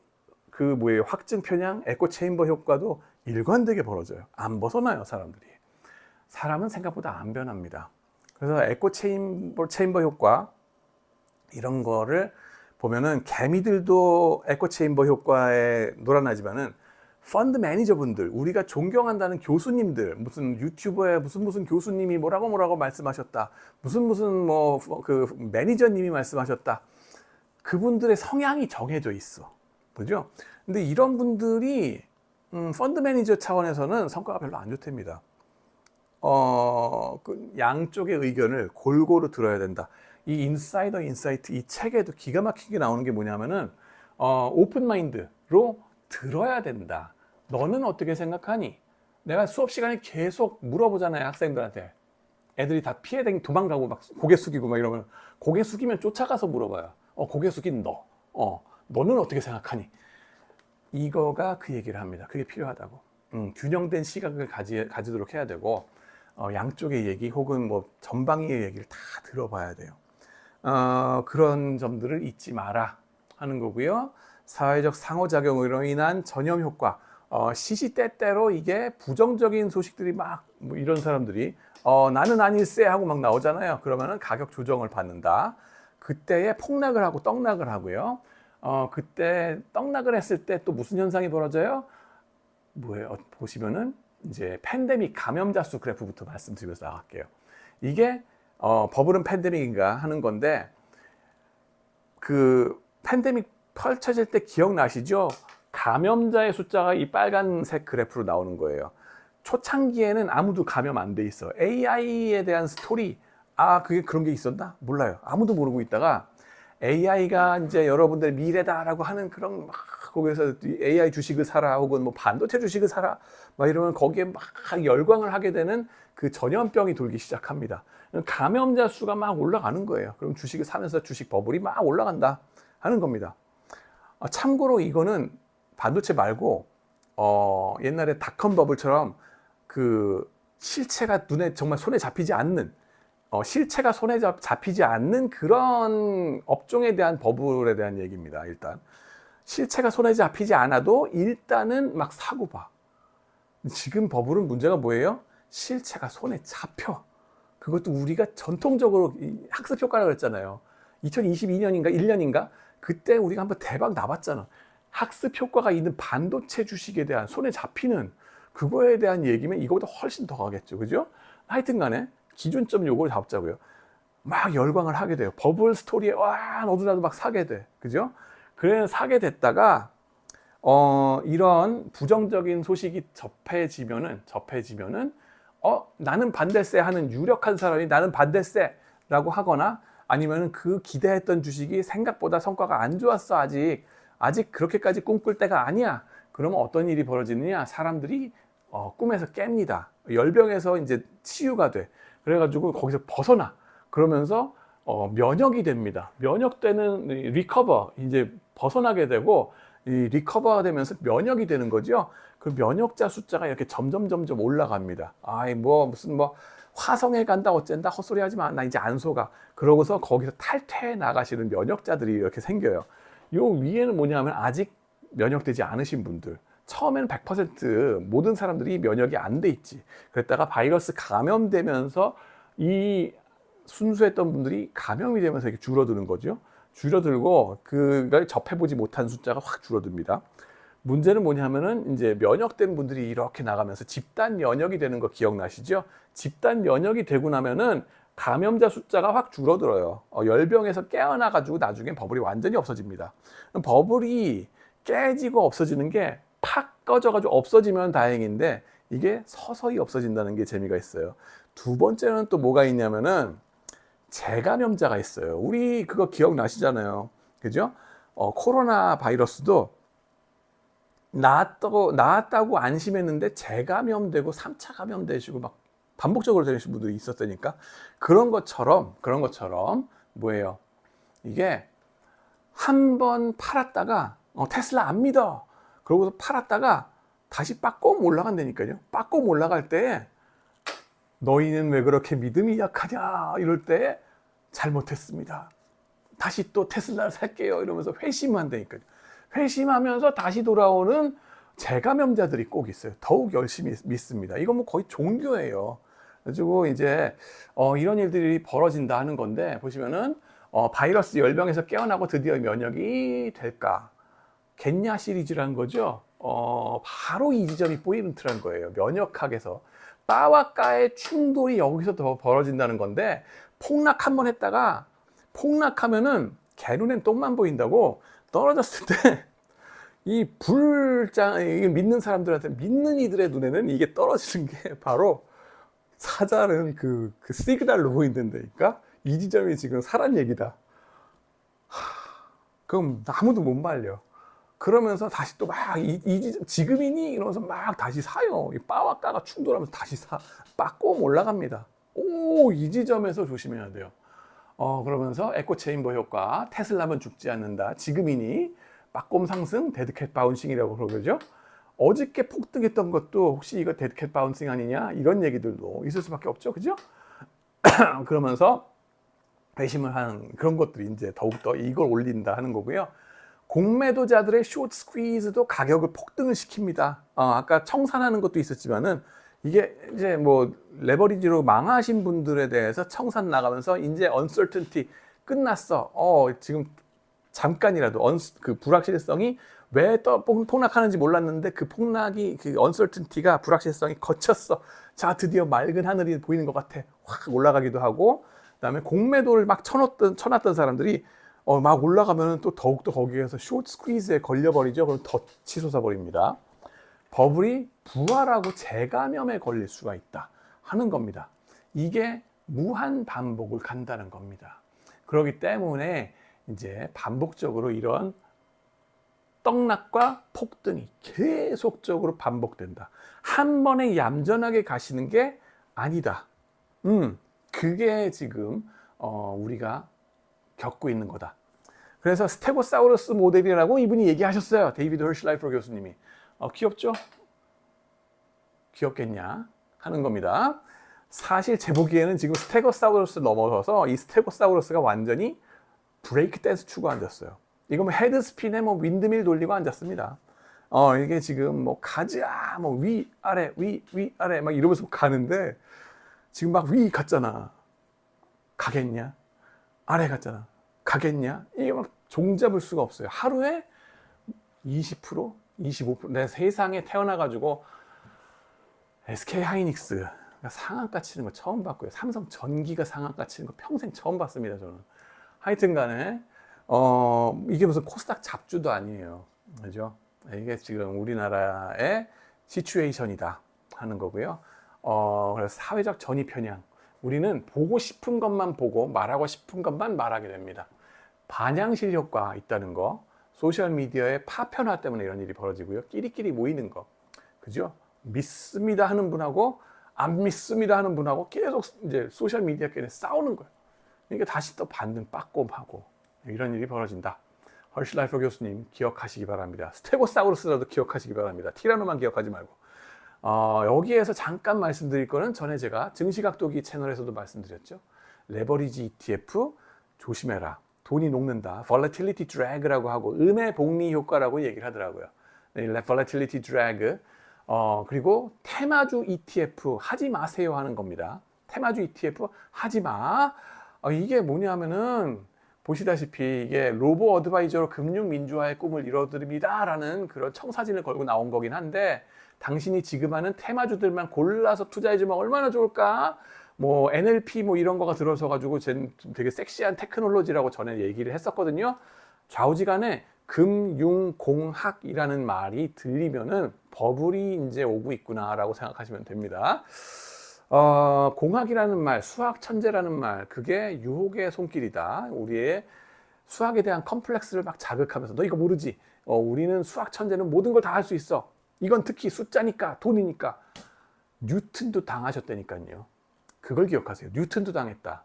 확증 편향, 에코 체인버 효과도 일관되게 벌어져요. 안 벗어나요, 사람들이. 사람은 생각보다 안 변합니다. 그래서 에코 체인버 효과, 이런 거를 보면은 개미들도 에코 체인버 효과에 놀아나지만은 펀드 매니저분들, 우리가 존경한다는 교수님들, 무슨 유튜버에 무슨 교수님이 뭐라고 말씀하셨다, 무슨 매니저님이 말씀하셨다, 그분들의 성향이 정해져 있어. 그죠? 근데 이런 분들이 펀드 매니저 차원에서는 성과가 별로 안 좋답니다. 양쪽의 의견을 골고루 들어야 된다. 이 인사이더 인사이트, 이 책에도 기가 막히게 나오는 게 뭐냐면은 오픈 마인드로 들어야 된다. 너는 어떻게 생각하니? 내가 수업 시간에 계속 물어보잖아요, 학생들한테. 애들이 다 피해 도망가고 막 고개 숙이고 막 이러면, 고개 숙이면 쫓아가서 물어봐요. 고개 숙인 너. 너는 어떻게 생각하니? 이거가 그 얘기를 합니다. 그게 필요하다고. 균형된 시각을 가지도록 해야 되고, 양쪽의 얘기 혹은 전방위의 얘기를 다 들어봐야 돼요. 그런 점들을 잊지 마라 하는 거고요. 사회적 상호작용으로 인한 전염 효과, 시시때때로 이게 부정적인 소식들이 막 이런 사람들이 나는 아닐세 하고 막 나오잖아요. 그러면은 가격 조정을 받는다. 그때에 폭락을 하고 떡락을 하고요. 그때 떡락을 했을 때 또 무슨 현상이 벌어져요? 뭐예요? 보시면은 이제 팬데믹 감염자 수 그래프부터 말씀드리면서 나갈게요. 이게 버블은 팬데믹인가 하는 건데, 그 팬데믹 펼쳐질 때 기억나시죠? 감염자의 숫자가 이 빨간색 그래프로 나오는 거예요. 초창기에는 아무도 감염 안 돼 있어. AI에 대한 스토리, 그게 그런 게 있었나? 몰라요. 아무도 모르고 있다가 AI가 이제 여러분들의 미래다라고 하는 그런 막 거기서 AI 주식을 사라 혹은 뭐 반도체 주식을 사라 막 이러면 거기에 막 열광을 하게 되는 그 전염병이 돌기 시작합니다. 감염자 수가 막 올라가는 거예요. 그럼 주식을 사면서 주식 버블이 막 올라간다 하는 겁니다. 참고로 이거는 반도체 말고 옛날에 닷컴 버블처럼 그 실체가 눈에 정말 손에 잡히지 않는 실체가 손에 잡히지 않는 그런 업종에 대한 버블에 대한 얘기입니다. 일단 실체가 손에 잡히지 않아도 일단은 막 사고 봐. 지금 버블은 문제가 뭐예요? 실체가 손에 잡혀. 그것도 우리가 전통적으로 학습 효과라고 했잖아요. 2022년인가 1년인가 그때 우리가 한번 대박 나봤잖아. 학습 효과가 있는 반도체 주식에 대한 손에 잡히는 그거에 대한 얘기면 이거보다 훨씬 더 가겠죠. 그죠? 하여튼 간에 기준점 요걸 잡자고요. 막 열광을 하게 돼요. 버블 스토리에 와 너도 나도 막 사게 돼. 그죠? 그래 사게 됐다가 이런 부정적인 소식이 접해지면은 나는 반대세 하는 유력한 사람이 나는 반대세라고 하거나 아니면은 그 기대했던 주식이 생각보다 성과가 안 좋았어. 아직 그렇게까지 꿈꿀 때가 아니야. 그러면 어떤 일이 벌어지느냐? 사람들이 꿈에서 깹니다. 열병에서 이제 치유가 돼. 그래가지고 거기서 벗어나. 그러면서 면역이 됩니다. 면역되는 리커버 이제 벗어나게 되고 이 리커버가 되면서 면역이 되는 거죠. 그 면역자 숫자가 이렇게 점점 올라갑니다. 무슨 화성에 간다 어쩐다 헛소리 하지 마. 나 이제 안 속아. 그러고서 거기서 탈퇴해 나가시는 면역자들이 이렇게 생겨요. 요 위에는 뭐냐면 아직 면역되지 않으신 분들. 처음에는 100% 모든 사람들이 면역이 안 돼 있지. 그랬다가 바이러스 감염되면서 이 순수했던 분들이 감염이 되면서 이렇게 줄어드는 거죠. 줄어들고 그걸 접해보지 못한 숫자가 확 줄어듭니다. 문제는 뭐냐면은 이제 면역된 분들이 이렇게 나가면서 집단 면역이 되는 거 기억나시죠? 집단 면역이 되고 나면은 감염자 숫자가 확 줄어들어요. 열병에서 깨어나가지고 나중에 버블이 완전히 없어집니다. 버블이 깨지고 없어지는 게 팍 꺼져가지고 없어지면 다행인데 이게 서서히 없어진다는 게 재미가 있어요. 두 번째는 또 뭐가 있냐면은 재감염자가 있어요. 우리 그거 기억나시잖아요. 그죠? 코로나 바이러스도 나았다고 안심했는데 재감염되고 3차 감염되시고 막 반복적으로 되시는 분들이 있었다니까. 그런 것처럼 뭐예요? 이게 한 번 팔았다가 테슬라 안 믿어. 그러고서 팔았다가 다시 빠꼼 올라간다니까요. 빠꼼 올라갈 때 너희는 왜 그렇게 믿음이 약하냐 이럴 때 잘못했습니다. 다시 또 테슬라를 살게요 이러면서 회심한다니까요. 회심하면서 다시 돌아오는 재감염자들이 꼭 있어요. 더욱 열심히 믿습니다. 이건 뭐 거의 종교예요. 그래가지고 이제 이런 일들이 벌어진다 하는 건데 보시면은 바이러스 열병에서 깨어나고 드디어 면역이 될까? 겠냐 시리즈라는 거죠. 바로 이 지점이 포인트라는 거예요. 면역학에서 빠와 까의 충돌이 여기서 더 벌어진다는 건데 폭락 한번 했다가 폭락하면은 개 눈엔 똥만 보인다고 떨어졌을 때 이 믿는 사람들한테 믿는 이들의 눈에는 이게 떨어지는 게 바로 사자는 그 시그널로 보인다니까 이 지점이 지금 사란 얘기다. 그럼 아무도 못 말려. 그러면서 다시 또 막 지금이니 이러면서 막 다시 사요. 빠와 까가 충돌하면서 다시 빠꼼 올라갑니다. 이 지점에서 조심해야 돼요. 그러면서 에코 체인버 효과, 테슬라면 죽지 않는다. 지금이니 빠꼼 상승, 데드캣 바운싱이라고 그러죠. 어저께 폭등했던 것도 혹시 이거 데드캣 바운싱 아니냐 이런 얘기들도 있을 수밖에 없죠, 그죠? 그러면서 배심을 하는 그런 것들이 이제 더욱더 이걸 올린다 하는 거고요. 공매도자들의 숏 스퀴즈도 가격을 폭등을 시킵니다. 아까 청산하는 것도 있었지만은 이게 이제 뭐 레버리지로 망하신 분들에 대해서 청산 나가면서 이제 uncertainty 끝났어. 지금 잠깐이라도 그 불확실성이 왜 폭락하는지 몰랐는데 그 폭락이 그 uncertainty가 불확실성이 거쳤어. 자, 드디어 맑은 하늘이 보이는 것 같아. 확 올라가기도 하고, 그다음에 공매도를 막 쳐놨던 사람들이 막 올라가면 또 더욱더 거기에서 숏 스퀴즈에 걸려버리죠. 그럼 더 치솟아 버립니다. 버블이 부활하고 재감염에 걸릴 수가 있다 하는 겁니다. 이게 무한 반복을 간다는 겁니다. 그렇기 때문에 이제 반복적으로 이런 떡락과 폭등이 계속적으로 반복된다. 한 번에 얌전하게 가시는 게 아니다. 그게 지금 우리가 겪고 있는 거다. 그래서 스테고사우루스 모델이라고 이분이 얘기하셨어요. 데이비드 허실라이퍼 교수님이. 귀엽죠? 귀엽겠냐? 하는 겁니다. 사실 제 보기에는 지금 스테고사우루스 넘어서서 이 스테고사우루스가 완전히 브레이크 댄스 추고 앉았어요. 이거 뭐 헤드스핀에 뭐 윈드밀 돌리고 앉았습니다. 이게 지금 뭐 가자, 뭐 위, 아래, 위, 아래 막 이러면서 가는데 지금 막 위 갔잖아. 가겠냐? 아래 갔잖아. 가겠냐? 이게 막 종잡을 수가 없어요. 하루에 20%, 25%. 내 세상에 태어나가지고 SK 하이닉스 상한가 치는 거 처음 봤고요. 삼성 전기가 상한가 치는 거 평생 처음 봤습니다, 저는. 하여튼 간에, 이게 무슨 코스닥 잡주도 아니에요. 그죠? 이게 지금 우리나라의 시츄에이션이다 하는 거고요. 그래서 사회적 전이 편향. 우리는 보고 싶은 것만 보고 말하고 싶은 것만 말하게 됩니다. 반향실 효과 있다는 거. 소셜미디어의 파편화 때문에 이런 일이 벌어지고요. 끼리끼리 모이는 거. 그죠? 믿습니다 하는 분하고 안 믿습니다 하는 분하고 계속 이제 소셜미디어끼리 싸우는 거예요. 그러니까 다시 또 반등 빠꼼하고 이런 일이 벌어진다. 허실라이퍼 교수님 기억하시기 바랍니다. 스테고사우루스라도 기억하시기 바랍니다. 티라노만 기억하지 말고. 여기에서 잠깐 말씀드릴 거는 전에 제가 증시각도기 채널에서도 말씀드렸죠. 레버리지 ETF 조심해라. 돈이 녹는다. volatility drag라고 하고 음의 복리 효과라고 얘기를 하더라고요. volatility drag. 그리고 테마주 ETF 하지 마세요 하는 겁니다. 테마주 ETF 하지 마. 이게 뭐냐면은 보시다시피 이게 로보 어드바이저로 금융 민주화의 꿈을 이뤄드립니다 라는 그런 청사진을 걸고 나온 거긴 한데 당신이 지금 하는 테마주들만 골라서 투자해주면 얼마나 좋을까? 뭐 NLP 뭐 이런 거가 들어서 가지고 되게 섹시한 테크놀로지라고 전에 얘기를 했었거든요. 좌우지간에 금융공학이라는 말이 들리면은 버블이 이제 오고 있구나라고 생각하시면 됩니다. 공학이라는 말, 수학 천재라는 말, 그게 유혹의 손길이다. 우리의 수학에 대한 컴플렉스를 막 자극하면서 너 이거 모르지? 우리는 수학 천재는 모든 걸 다 할 수 있어. 이건 특히 숫자니까, 돈이니까. 뉴턴도 당하셨다니까요. 그걸 기억하세요. 뉴턴도 당했다.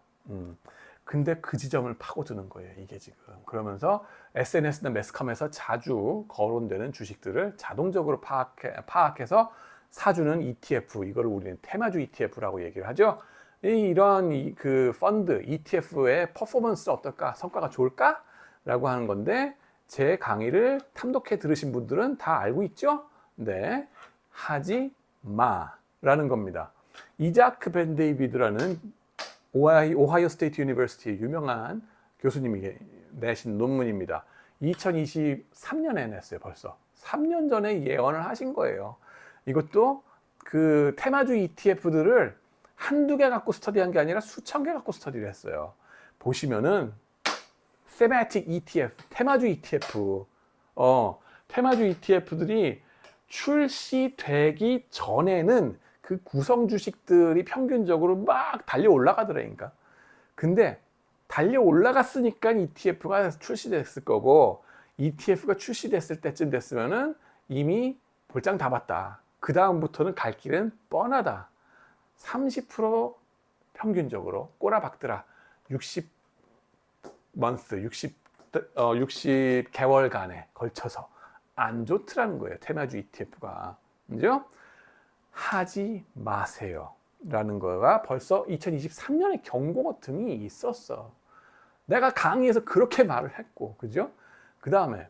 근데 그 지점을 파고드는 거예요, 이게 지금. 그러면서 SNS나 매스컴에서 자주 거론되는 주식들을 자동적으로 파악해서 사주는 ETF, 이거를 우리는 테마주 ETF라고 얘기를 하죠. 이런 그 펀드, ETF의 퍼포먼스 어떨까? 성과가 좋을까? 라고 하는 건데 제 강의를 탐독해 들으신 분들은 다 알고 있죠? 네, 하지 마라는 겁니다. 이자크 벤 데이비드라는 오하이오 스테이트 유니버시티의 유명한 교수님이 내신 논문입니다. 2023년에 냈어요, 벌써. 3년 전에 예언을 하신 거예요. 이것도 그 테마주 ETF들을 한두 개 갖고 스터디한 게 아니라 수천 개 갖고 스터디를 했어요. 보시면은 thematic ETF, 테마주 ETF, 테마주 ETF들이 출시되기 전에는 그 구성 주식들이 평균적으로 막 달려 올라가더라니까. 근데 달려 올라갔으니까 ETF가 출시됐을 거고 ETF가 출시됐을 때쯤 됐으면은 이미 볼장 다 봤다. 그 다음부터는 갈 길은 뻔하다. 30% 평균적으로 꼬라박더라. 60개월간에 걸쳐서 안 좋더라는 거예요. 테마주 ETF가. 그죠? 하지 마세요. 라는 거가 벌써 2023년에 경고 등이 있었어. 내가 강의에서 그렇게 말을 했고, 그죠? 그 다음에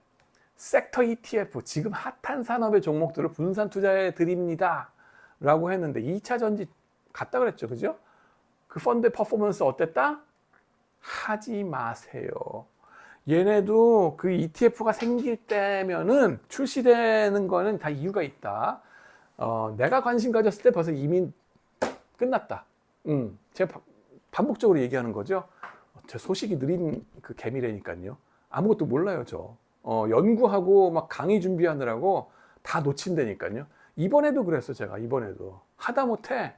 섹터 ETF, 지금 핫한 산업의 종목들을 분산 투자해 드립니다. 라고 했는데 2차 전지 갔다 그랬죠. 그죠? 그 펀드의 퍼포먼스 어땠다? 하지 마세요. 얘네도 그 ETF가 생길 때면은 출시되는 거는 다 이유가 있다. 내가 관심 가졌을 때 벌써 이미 끝났다. 제가 반복적으로 얘기하는 거죠. 제 소식이 느린 그 개미래니까요. 아무것도 몰라요, 저. 연구하고 막 강의 준비하느라고 다 놓친다니까요. 이번에도 그랬어, 제가. 이번에도. 하다못해,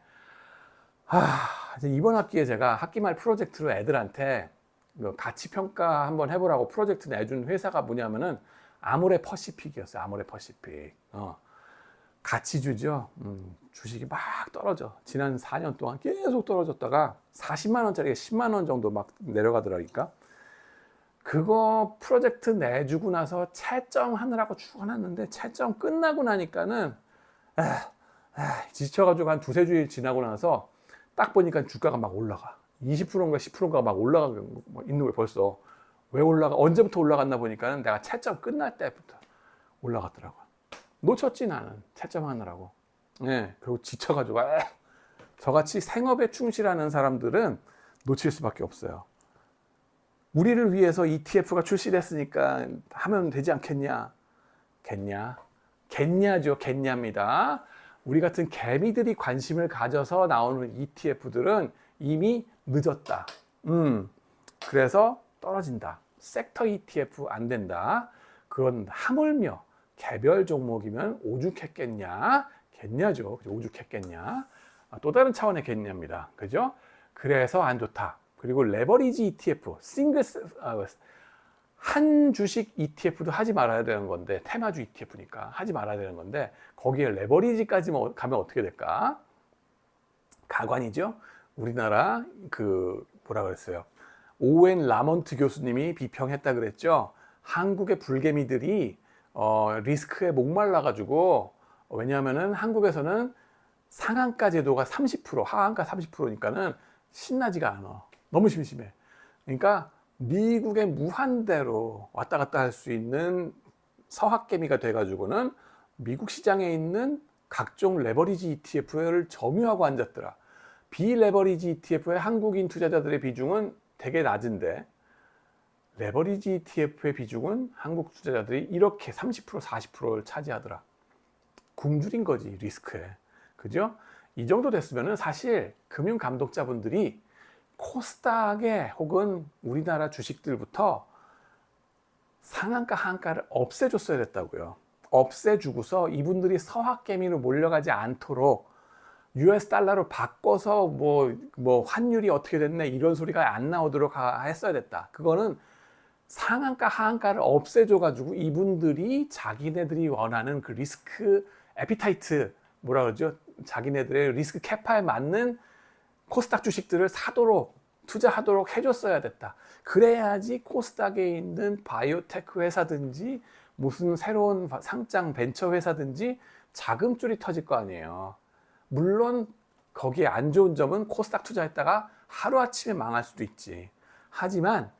이제 이번 학기에 제가 학기 말 프로젝트로 애들한테 가치 평가 한번 해보라고 프로젝트 내준 회사가 뭐냐면은 아모레 퍼시픽이었어요. 아모레 퍼시픽. 가치주죠. 주식이 막 떨어져. 지난 4년 동안 계속 떨어졌다가 40만 원짜리가 10만 원 정도 막 내려가더라니까. 그거 프로젝트 내주고 나서 채점하느라고 쭉 해놨는데 채점 끝나고 나니까는 지쳐가지고 한 두세 주일 지나고 나서 딱 보니까 주가가 막 올라가. 20%인가 10%인가 막 올라가고 있는 거예요, 벌써. 왜 올라가? 언제부터 올라갔나 보니까는 내가 채점 끝날 때부터 올라갔더라고요. 놓쳤지, 나는. 채점하느라고. 네, 그리고 지쳐가지고, 저같이 생업에 충실하는 사람들은 놓칠 수밖에 없어요. 우리를 위해서 ETF가 출시됐으니까 하면 되지 않겠냐? 겠냐? 겠냐죠, 겠냐입니다. 우리 같은 개미들이 관심을 가져서 나오는 ETF들은 이미 늦었다. 그래서 떨어진다. 섹터 ETF 안 된다. 그건 하물며 개별 종목이면 오죽했겠냐? 겠냐죠. 오죽했겠냐? 또 다른 차원의 겠냐입니다. 그죠? 그래서 안 좋다. 그리고 레버리지 ETF, 한 주식 ETF도 하지 말아야 되는 건데, 테마주 ETF니까 하지 말아야 되는 건데, 거기에 레버리지까지 가면 어떻게 될까? 가관이죠. 우리나라 뭐라 그랬어요? 오웬 라먼트 교수님이 비평했다 그랬죠. 한국의 불개미들이 리스크에 목말라 가지고, 왜냐하면은 한국에서는 상한가 제도가 30%, 하한가 30%니까는 신나지가 않아. 너무 심심해. 그러니까 미국의 무한대로 왔다 갔다 할 수 있는 서학개미가 돼가지고는 미국 시장에 있는 각종 레버리지 ETF를 점유하고 앉았더라. 비레버리지 ETF의 한국인 투자자들의 비중은 되게 낮은데 레버리지 ETF의 비중은 한국 투자자들이 이렇게 30%, 40%를 차지하더라. 굶주린 거지, 리스크에. 그죠? 이 정도 됐으면 사실 금융감독자분들이 코스닥에 혹은 우리나라 주식들부터 상한가 하한가를 없애줬어야 됐다고요. 없애주고서 이분들이 서학개미로 몰려가지 않도록 US 달러로 바꿔서 뭐 환율이 어떻게 됐네 이런 소리가 안 나오도록 했어야 됐다. 그거는 상한가 하한가를 없애줘가지고 이분들이 자기네들이 원하는 그 리스크 에피타이트 뭐라 그러죠? 자기네들의 리스크 캐파에 맞는 코스닥 주식들을 사도록 투자하도록 해줬어야 됐다. 그래야지 코스닥에 있는 바이오테크 회사든지 무슨 새로운 상장 벤처 회사든지 자금줄이 터질 거 아니에요. 물론 거기에 안 좋은 점은 코스닥 투자했다가 하루아침에 망할 수도 있지. 하지만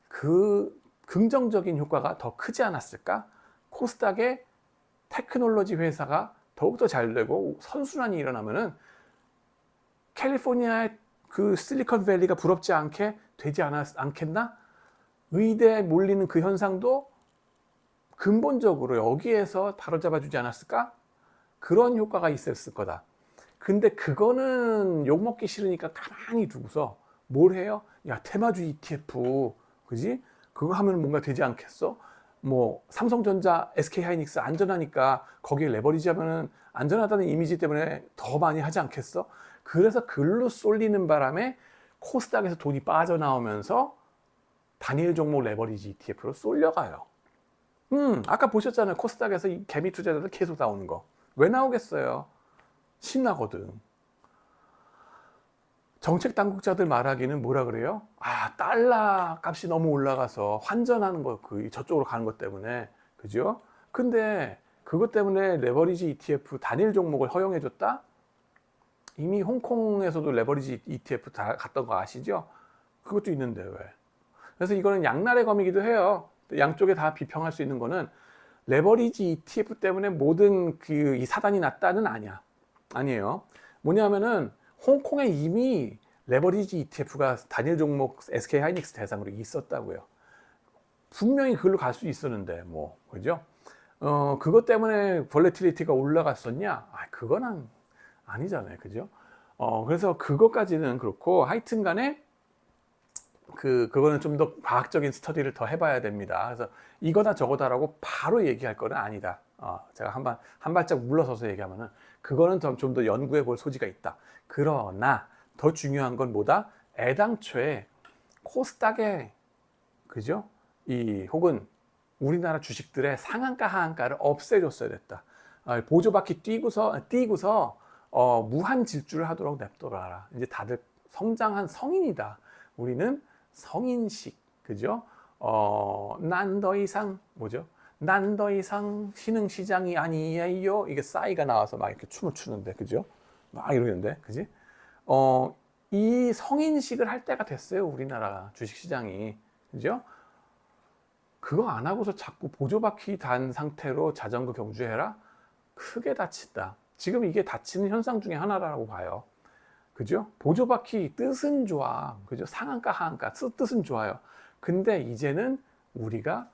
그 긍정적인 효과가 더 크지 않았을까? 코스닥의 테크놀로지 회사가 더욱더 잘 되고 선순환이 일어나면은 캘리포니아의 그 실리콘밸리가 부럽지 않게 되지 않겠나? 의대에 몰리는 그 현상도 근본적으로 여기에서 바로잡아주지 않았을까? 그런 효과가 있었을 거다. 근데 그거는 욕먹기 싫으니까 가만히 두고서 뭘 해요? 야, 테마주 ETF, 그지? 그거 하면 뭔가 되지 않겠어? 뭐 삼성전자, SK하이닉스 안전하니까 거기에 레버리지 하면은 안전하다는 이미지 때문에 더 많이 하지 않겠어? 그래서 글로 쏠리는 바람에 코스닥에서 돈이 빠져나오면서 단일 종목 레버리지 ETF로 쏠려가요. 아까 보셨잖아요. 코스닥에서 이 개미 투자자들 계속 나오는 거. 왜 나오겠어요? 신나거든. 정책 당국자들 말하기는 뭐라 그래요? 달러 값이 너무 올라가서 환전하는 거, 저쪽으로 가는 것 때문에. 그죠? 근데 그것 때문에 레버리지 ETF 단일 종목을 허용해줬다? 이미 홍콩에서도 레버리지 ETF 다 갔던 거 아시죠? 그것도 있는데 왜? 그래서 이거는 양날의 검이기도 해요. 양쪽에 다 비평할 수 있는 거는 레버리지 ETF 때문에 모든 이 사단이 났다는 아니에요. 뭐냐면은 홍콩에 이미 레버리지 ETF가 단일 종목 SK하이닉스 대상으로 있었다고요. 분명히 그걸로 갈 수 있었는데 뭐 그죠? 그것 때문에 볼레틸리티가 올라갔었냐? 그거는 아니잖아요, 그죠? 그래서 그것까지는 그렇고 하여튼간에 그거는 좀 더 과학적인 스터디를 더 해봐야 됩니다. 그래서 이거다 저거다라고 바로 얘기할 거는 아니다. 제가 한 발짝 물러서서 얘기하면은 그거는 좀 더 연구해 볼 소지가 있다. 그러나 더 중요한 건 뭐다? 애당초에 코스닥에 그죠? 혹은 우리나라 주식들의 상한가 하한가를 없애줬어야 됐다. 보조바퀴 띄고서 무한 질주를 하도록 냅둬라. 이제 다들 성장한 성인이다. 우리는 성인식, 그죠? 난 더 이상 뭐죠? 난 더 이상 신흥시장이 아니에요. 이게 싸이가 나와서 막 이렇게 춤을 추는데, 그죠? 막 이러는데, 그지? 이 성인식을 할 때가 됐어요. 우리나라 주식시장이, 그죠? 그거 안 하고서 자꾸 보조바퀴 단 상태로 자전거 경주해라? 크게 다친다. 지금 이게 다치는 현상 중에 하나라고 봐요. 그죠? 보조바퀴 뜻은 좋아. 그죠? 상한가, 하한가. 뜻은 좋아요. 근데 이제는 우리가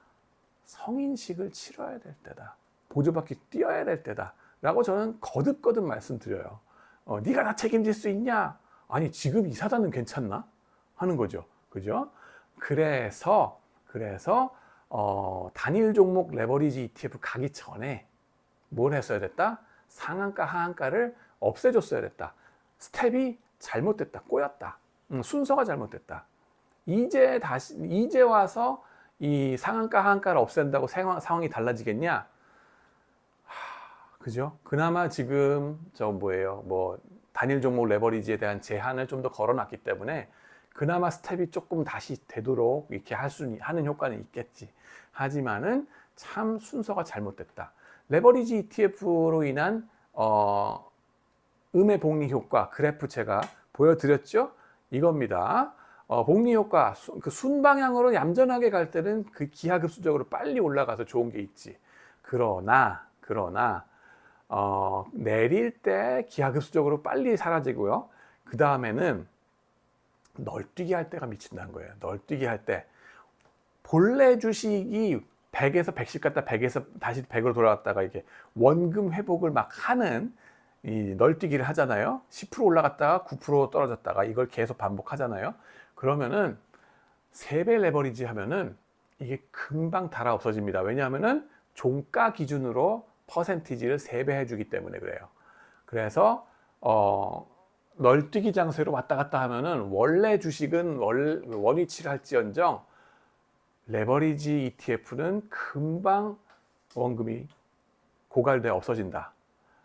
성인식을 치러야 될 때다. 보조바퀴 뛰어야 될 때다. 라고 저는 거듭거듭 말씀드려요. 네가 다 책임질 수 있냐? 아니, 지금 이 사단은 괜찮나? 하는 거죠. 그죠? 그래서 단일 종목 레버리지 ETF 가기 전에 뭘 했어야 됐다? 상한가, 하한가를 없애줬어야 됐다. 스텝이 잘못됐다. 꼬였다. 순서가 잘못됐다. 이제 와서 이 상한가, 하한가를 없앤다고 상황이 달라지겠냐? 그죠? 그나마 지금 단일 종목 레버리지에 대한 제한을 좀 더 걸어놨기 때문에 그나마 스텝이 조금 다시 되도록 이렇게 하는 효과는 있겠지. 하지만은 참 순서가 잘못됐다. 레버리지 ETF로 인한 음의 복리 효과 그래프 제가 보여드렸죠? 이겁니다. 복리 효과 그 순방향으로 얌전하게 갈 때는 그 기하급수적으로 빨리 올라가서 좋은 게 있지. 그러나 내릴 때 기하급수적으로 빨리 사라지고요. 그 다음에는 널뛰기 할 때가 미친다는 거예요. 널뛰기 할 때 본래 주식이 100에서 110 갔다 100에서 다시 100으로 돌아갔다가 이게 원금 회복을 막 하는 이 널뛰기를 하잖아요. 10% 올라갔다가 9% 떨어졌다가 이걸 계속 반복하잖아요. 그러면은 3배 레버리지 하면은 이게 금방 달아 없어집니다. 왜냐하면은 종가 기준으로 퍼센티지를 3배 해주기 때문에 그래요. 그래서 널뛰기 장세로 왔다 갔다 하면은 원래 주식은 원위치를 할지언정 레버리지 ETF는 금방 원금이 고갈돼 없어진다.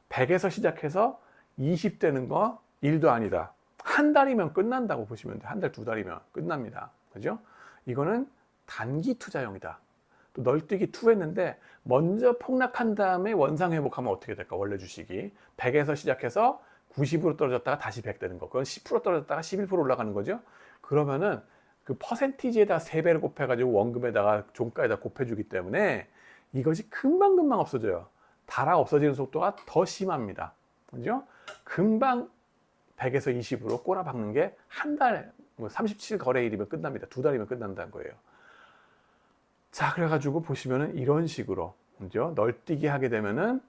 100에서 시작해서 20 되는 거 1도 아니다. 한 달이면 끝난다고 보시면 돼요. 한 달, 두 달이면 끝납니다. 그죠? 이거는 단기 투자용이다. 또 널뛰기 2 했는데 먼저 폭락한 다음에 원상 회복하면 어떻게 될까? 원래 주식이 100에서 시작해서 90으로 떨어졌다가 다시 100 되는 거. 그건 10% 떨어졌다가 11% 올라가는 거죠. 그러면은 그 퍼센티지에다 3배를 곱해가지고 원금에다가 종가에다 곱해주기 때문에 이것이 금방금방 없어져요. 달아 없어지는 속도가 더 심합니다. 그죠? 금방 100에서 20으로 꼬라박는 게 한 달, 37 거래일이면 끝납니다. 2달이면 끝난다는 거예요. 자, 그래가지고 보시면은 이런 식으로, 그죠? 널뛰기 하게 되면은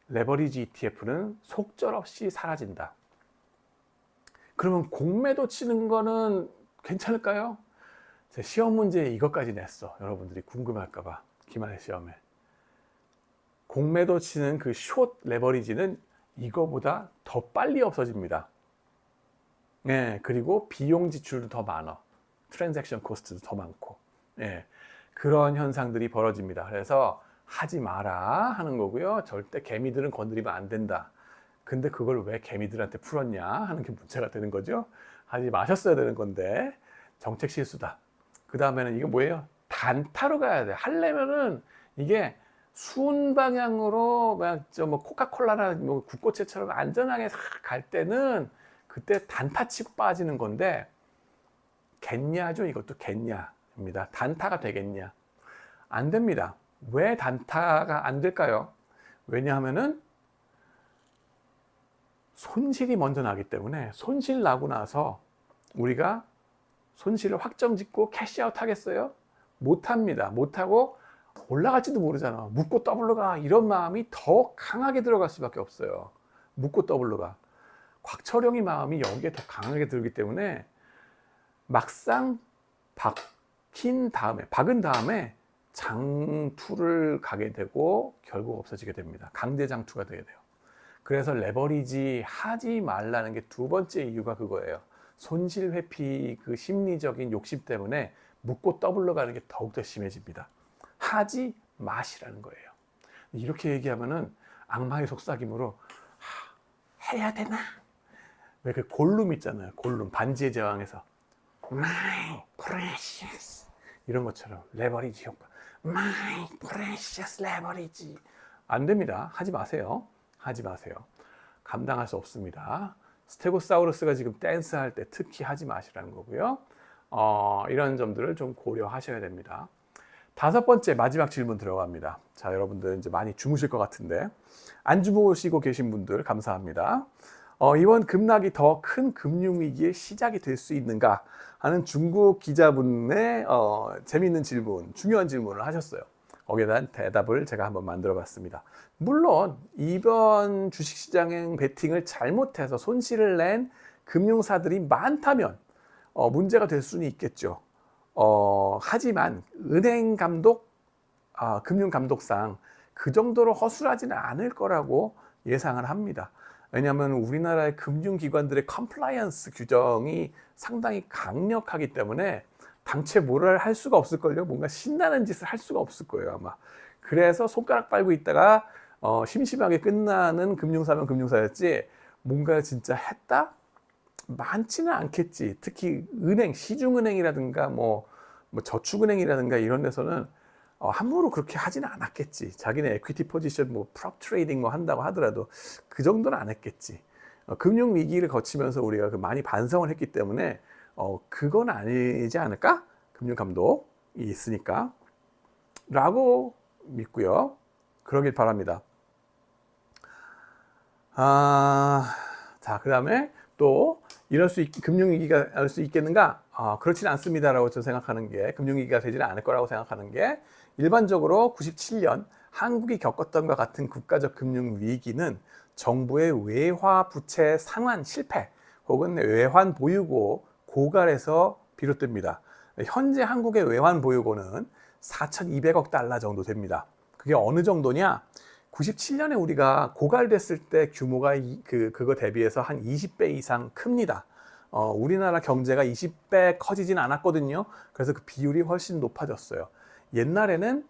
레버리지 ETF는 속절없이 사라진다. 그러면 공매도 치는 거는 괜찮을까요? 시험 문제에 이것까지 냈어. 여러분들이 궁금할까봐. 기말의 시험에. 공매도 치는 그 숏 레버리지는 이거보다 더 빨리 없어집니다. 예, 그리고 비용 지출도 더 많아. 트랜잭션 코스트도 더 많고. 예, 그런 현상들이 벌어집니다. 그래서 하지 마라 하는 거고요. 절대 개미들은 건드리면 안 된다. 근데 그걸 왜 개미들한테 풀었냐 하는 게 문제가 되는 거죠. 하지 마셨어야 되는 건데 정책 실수다. 그 다음에는 이게 뭐예요? 단타로 가야 돼. 하려면은 이게 순방향으로 뭐 코카콜라나 뭐 국고채처럼 안전하게 갈 때는 그때 단타 치고 빠지는 건데 겠냐죠. 이것도 겠냐입니다. 단타가 되겠냐? 안 됩니다. 왜 단타가 안 될까요? 왜냐하면은 손실이 먼저 나기 때문에 손실 나고 나서 우리가 손실을 확정 짓고 캐시아웃 하겠어요? 못합니다. 못하고 올라갈지도 모르잖아. 묻고 더블로 가. 이런 마음이 더 강하게 들어갈 수밖에 없어요. 묻고 더블로 가. 곽철용이 마음이 여기에 더 강하게 들기 때문에 막상 박은 다음에 장투를 가게 되고 결국 없어지게 됩니다. 강제 장투가 되게 돼요. 그래서 레버리지 하지 말라는 게 두 번째 이유가 그거예요. 손실 회피 그 심리적인 욕심 때문에 묻고 더블로 가는 게 더욱더 심해집니다. 하지 마시라는 거예요. 이렇게 얘기하면은 악마의 속삭임으로 해야 되나? 왜 그 골룸 있잖아요. 골룸 반지의 제왕에서 My precious 이런 것처럼 레버리지 효과. My precious 레버리지 안 됩니다. 하지 마세요. 하지 마세요. 감당할 수 없습니다. 스테고사우루스가 지금 댄스할 때 특히 하지 마시라는 거고요. 이런 점들을 좀 고려하셔야 됩니다. 다섯 번째 마지막 질문 들어갑니다. 자, 여러분들 이제 많이 주무실 것 같은데 안 주무시고 계신 분들 감사합니다. 이번 급락이 더 큰 금융위기의 시작이 될 수 있는가 하는 중국 기자분의 재미있는 질문, 중요한 질문을 하셨어요. 거기에 대한 대답을 제가 한번 만들어 봤습니다. 물론 이번 주식시장 베팅을 잘못해서 손실을 낸 금융사들이 많다면 문제가 될 수는 있겠죠. 하지만 은행 감독, 금융 감독상 그 정도로 허술하지는 않을 거라고 예상을 합니다. 왜냐하면 우리나라의 금융기관들의 컴플라이언스 규정이 상당히 강력하기 때문에 당최 뭐를 할 수가 없을걸요. 뭔가 신나는 짓을 할 수가 없을 거예요, 아마. 그래서 손가락 빨고 있다가 심심하게 끝나는 금융사면 금융사였지 뭔가 진짜 했다? 많지는 않겠지. 특히 은행, 시중은행이라든가 뭐 저축은행이라든가 이런 데서는 함부로 그렇게 하지는 않았겠지. 자기네 에퀴티 포지션 뭐 프롭 트레이딩 뭐 한다고 하더라도 그 정도는 안 했겠지. 금융 위기를 거치면서 우리가 많이 반성을 했기 때문에 그건 아니지 않을까? 금융 감독이 있으니까 라고 믿고요. 그러길 바랍니다. 자, 그 다음에 또 금융위기가 올 수 있겠는가? 그렇지는 않습니다라고 저는 생각하는 게, 금융위기가 되지는 않을 거라고 생각하는 게, 일반적으로 97년 한국이 겪었던 것 같은 국가적 금융위기는 정부의 외화 부채 상환 실패 혹은 외환 보유고 고갈에서 비롯됩니다. 현재 한국의 외환 보유고는 4,200억 달러 정도 됩니다. 그게 어느 정도냐? 97년에 우리가 고갈됐을 때 규모가 그거 대비해서 한 20배 이상 큽니다. 우리나라 경제가 20배 커지진 않았거든요. 그래서 그 비율이 훨씬 높아졌어요. 옛날에는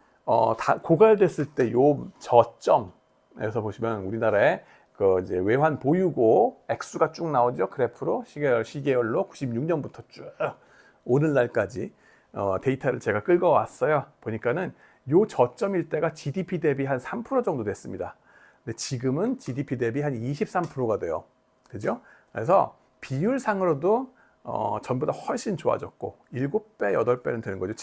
다 고갈됐을 때 요 저점에서 보시면 우리나라의 그 이제 외환 보유고 액수가 쭉 나오죠. 그래프로 시계열로 96년부터 쭉 오늘날까지 데이터를 제가 끌고 왔어요. 보니까는 요 저점일 때가 GDP 대비 한 3% 정도 됐습니다. 근데 지금은 GDP 대비 한 23%가 돼요. 그죠? 그래서 비율상으로도 전보다 훨씬 좋아졌고 7배, 8배는 되는 거죠.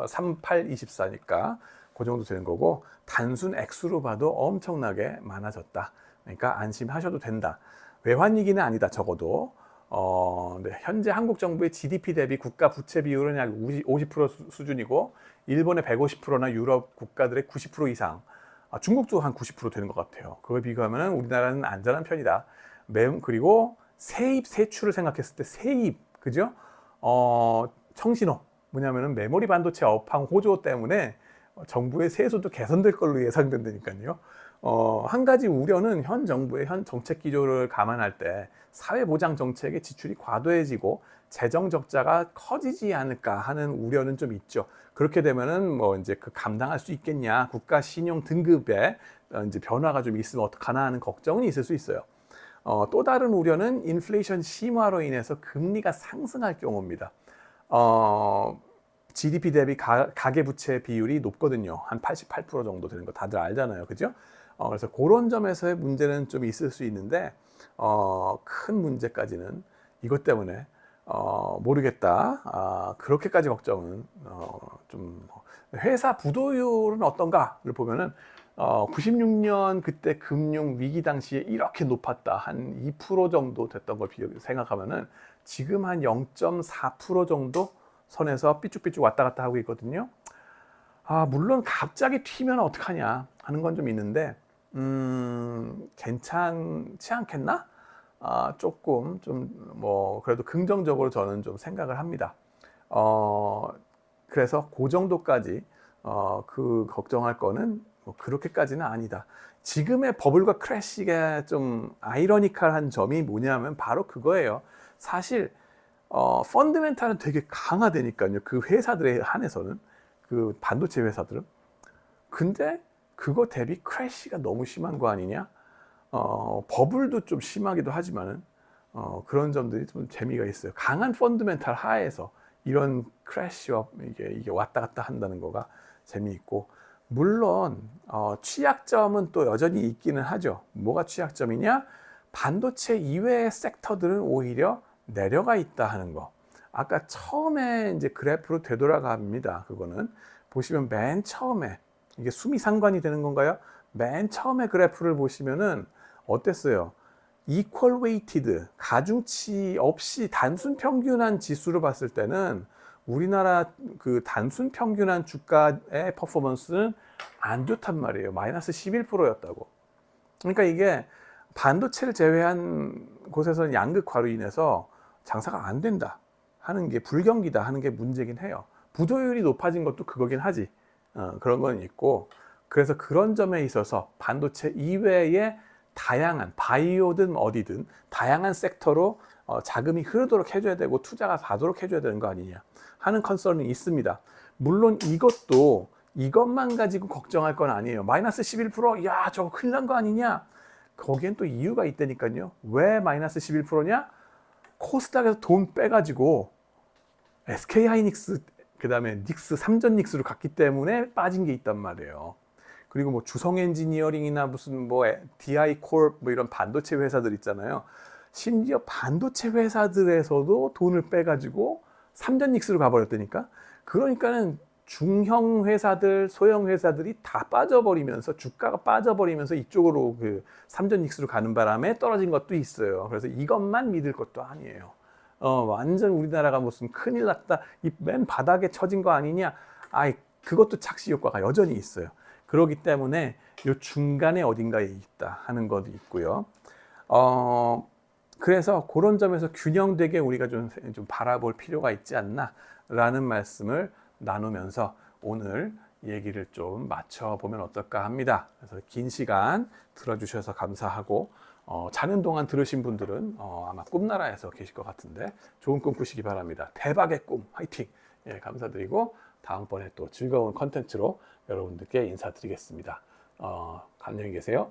38, 24니까 그 정도 되는 거고 단순 액수로 봐도 엄청나게 많아졌다. 그러니까 안심하셔도 된다. 외환위기는 아니다. 적어도 네, 현재 한국 정부의 GDP 대비 국가 부채 비율은 약 50% 수준이고 일본의 150%나 유럽 국가들의 90% 이상, 중국도 한 90% 되는 것 같아요. 그걸 비교하면 우리나라는 안전한 편이다. 그리고 세입, 세출을 생각했을 때 세입, 그죠? 청신호, 뭐냐면은 메모리 반도체 업황 호조 때문에 정부의 세수도 개선될 걸로 예상된다니까요. 한 가지 우려는 현 정부의 현 정책 기조를 감안할 때 사회보장 정책의 지출이 과도해지고 재정 적자가 커지지 않을까 하는 우려는 좀 있죠. 그렇게 되면은 뭐 이제 그 감당할 수 있겠냐, 국가 신용 등급에 이제 변화가 좀 있으면 어떡하나 하는 걱정은 있을 수 있어요. 또 다른 우려는 인플레이션 심화로 인해서 금리가 상승할 경우입니다. GDP 대비 가계부채 비율이 높거든요. 한 88% 정도 되는 거 다들 알잖아요. 그죠? 그래서 그런 점에서의 문제는 좀 있을 수 있는데 큰 문제까지는 이것 때문에 모르겠다. 그렇게까지 걱정은 좀 회사 부도율은 어떤가를 보면은 96년 그때 금융 위기 당시에 이렇게 높았다. 한 2% 정도 됐던 걸 생각하면은 지금 한 0.4% 정도 선에서 삐쭉삐쭉 왔다 갔다 하고 있거든요. 물론 갑자기 튀면 어떡하냐 하는 건 좀 있는데, 괜찮지 않겠나? 조금 좀 뭐 그래도 긍정적으로 저는 좀 생각을 합니다. 어, 그래서 그 정도까지 그 걱정할 거는 뭐 그렇게까지는 아니다. 지금의 버블과 크래시가 좀 아이러니컬한 점이 뭐냐면 바로 그거예요. 사실 펀드멘탈은 되게 강하다니까요. 그 회사들에 한해서는, 그 반도체 회사들은. 근데 그거 대비 크래시가 너무 심한 거 아니냐? 버블도 좀 심하기도 하지만은 그런 점들이 좀 재미가 있어요. 강한 펀드멘탈 하에서 이런 크래시와 이게 왔다 갔다 한다는 거가 재미있고, 물론 취약점은 또 여전히 있기는 하죠. 뭐가 취약점이냐? 반도체 이외의 섹터들은 오히려 내려가 있다 하는 거. 아까 처음에 이제 그래프로 되돌아갑니다. 그거는 보시면 맨 처음에, 이게 숨이 상관이 되는 건가요? 맨 처음에 그래프를 보시면은 어땠어요? 이퀄 웨이티드, 가중치 없이 단순 평균한 지수로 봤을 때는 우리나라 그 단순 평균한 주가의 퍼포먼스는 안 좋단 말이에요. 마이너스 11%였다고. 그러니까 이게 반도체를 제외한 곳에서는 양극화로 인해서 장사가 안 된다 하는 게, 불경기다 하는 게 문제긴 해요. 부도율이 높아진 것도 그거긴 하지. 그런 건 있고, 그래서 그런 점에 있어서 반도체 이외의 다양한, 바이오든 어디든 다양한 섹터로 자금이 흐르도록 해줘야 되고 투자가 가도록 해줘야 되는 거 아니냐 하는 컨설은 있습니다. 물론 이것도 이것만 가지고 걱정할 건 아니에요. 마이너스 11%? 야, 저거 큰일 난 거 아니냐? 거기엔 또 이유가 있다니까요. 왜 마이너스 11%냐? 코스닥에서 돈 빼가지고 SK하이닉스, 그 다음에 닉스, 삼전 닉스로 갔기 때문에 빠진 게 있단 말이에요. 그리고 뭐 주성 엔지니어링이나 무슨 뭐 DI 콜 뭐 이런 반도체 회사들 있잖아요. 심지어 반도체 회사들에서도 돈을 빼가지고 삼전 닉스로 가버렸다니까. 그러니까는 중형 회사들, 소형 회사들이 다 빠져버리면서, 주가가 빠져버리면서 이쪽으로 그 삼전 닉스로 가는 바람에 떨어진 것도 있어요. 그래서 이것만 믿을 것도 아니에요. 완전 우리나라가 무슨 큰일 났다, 이 맨 바닥에 처진 거 아니냐? 그것도 착시 효과가 여전히 있어요. 그렇기 때문에 이 중간에 어딘가에 있다 하는 것도 있고요. 그래서 그런 점에서 균형되게 우리가 좀 바라볼 필요가 있지 않나라는 말씀을 나누면서 오늘 얘기를 좀 맞춰보면 어떨까 합니다. 그래서 긴 시간 들어주셔서 감사하고, 자는 동안 들으신 분들은 아마 꿈나라에서 계실 것 같은데 좋은 꿈 꾸시기 바랍니다. 대박의 꿈 화이팅! 예, 감사드리고 다음번에 또 즐거운 컨텐츠로 여러분들께 인사드리겠습니다. 안녕히 계세요.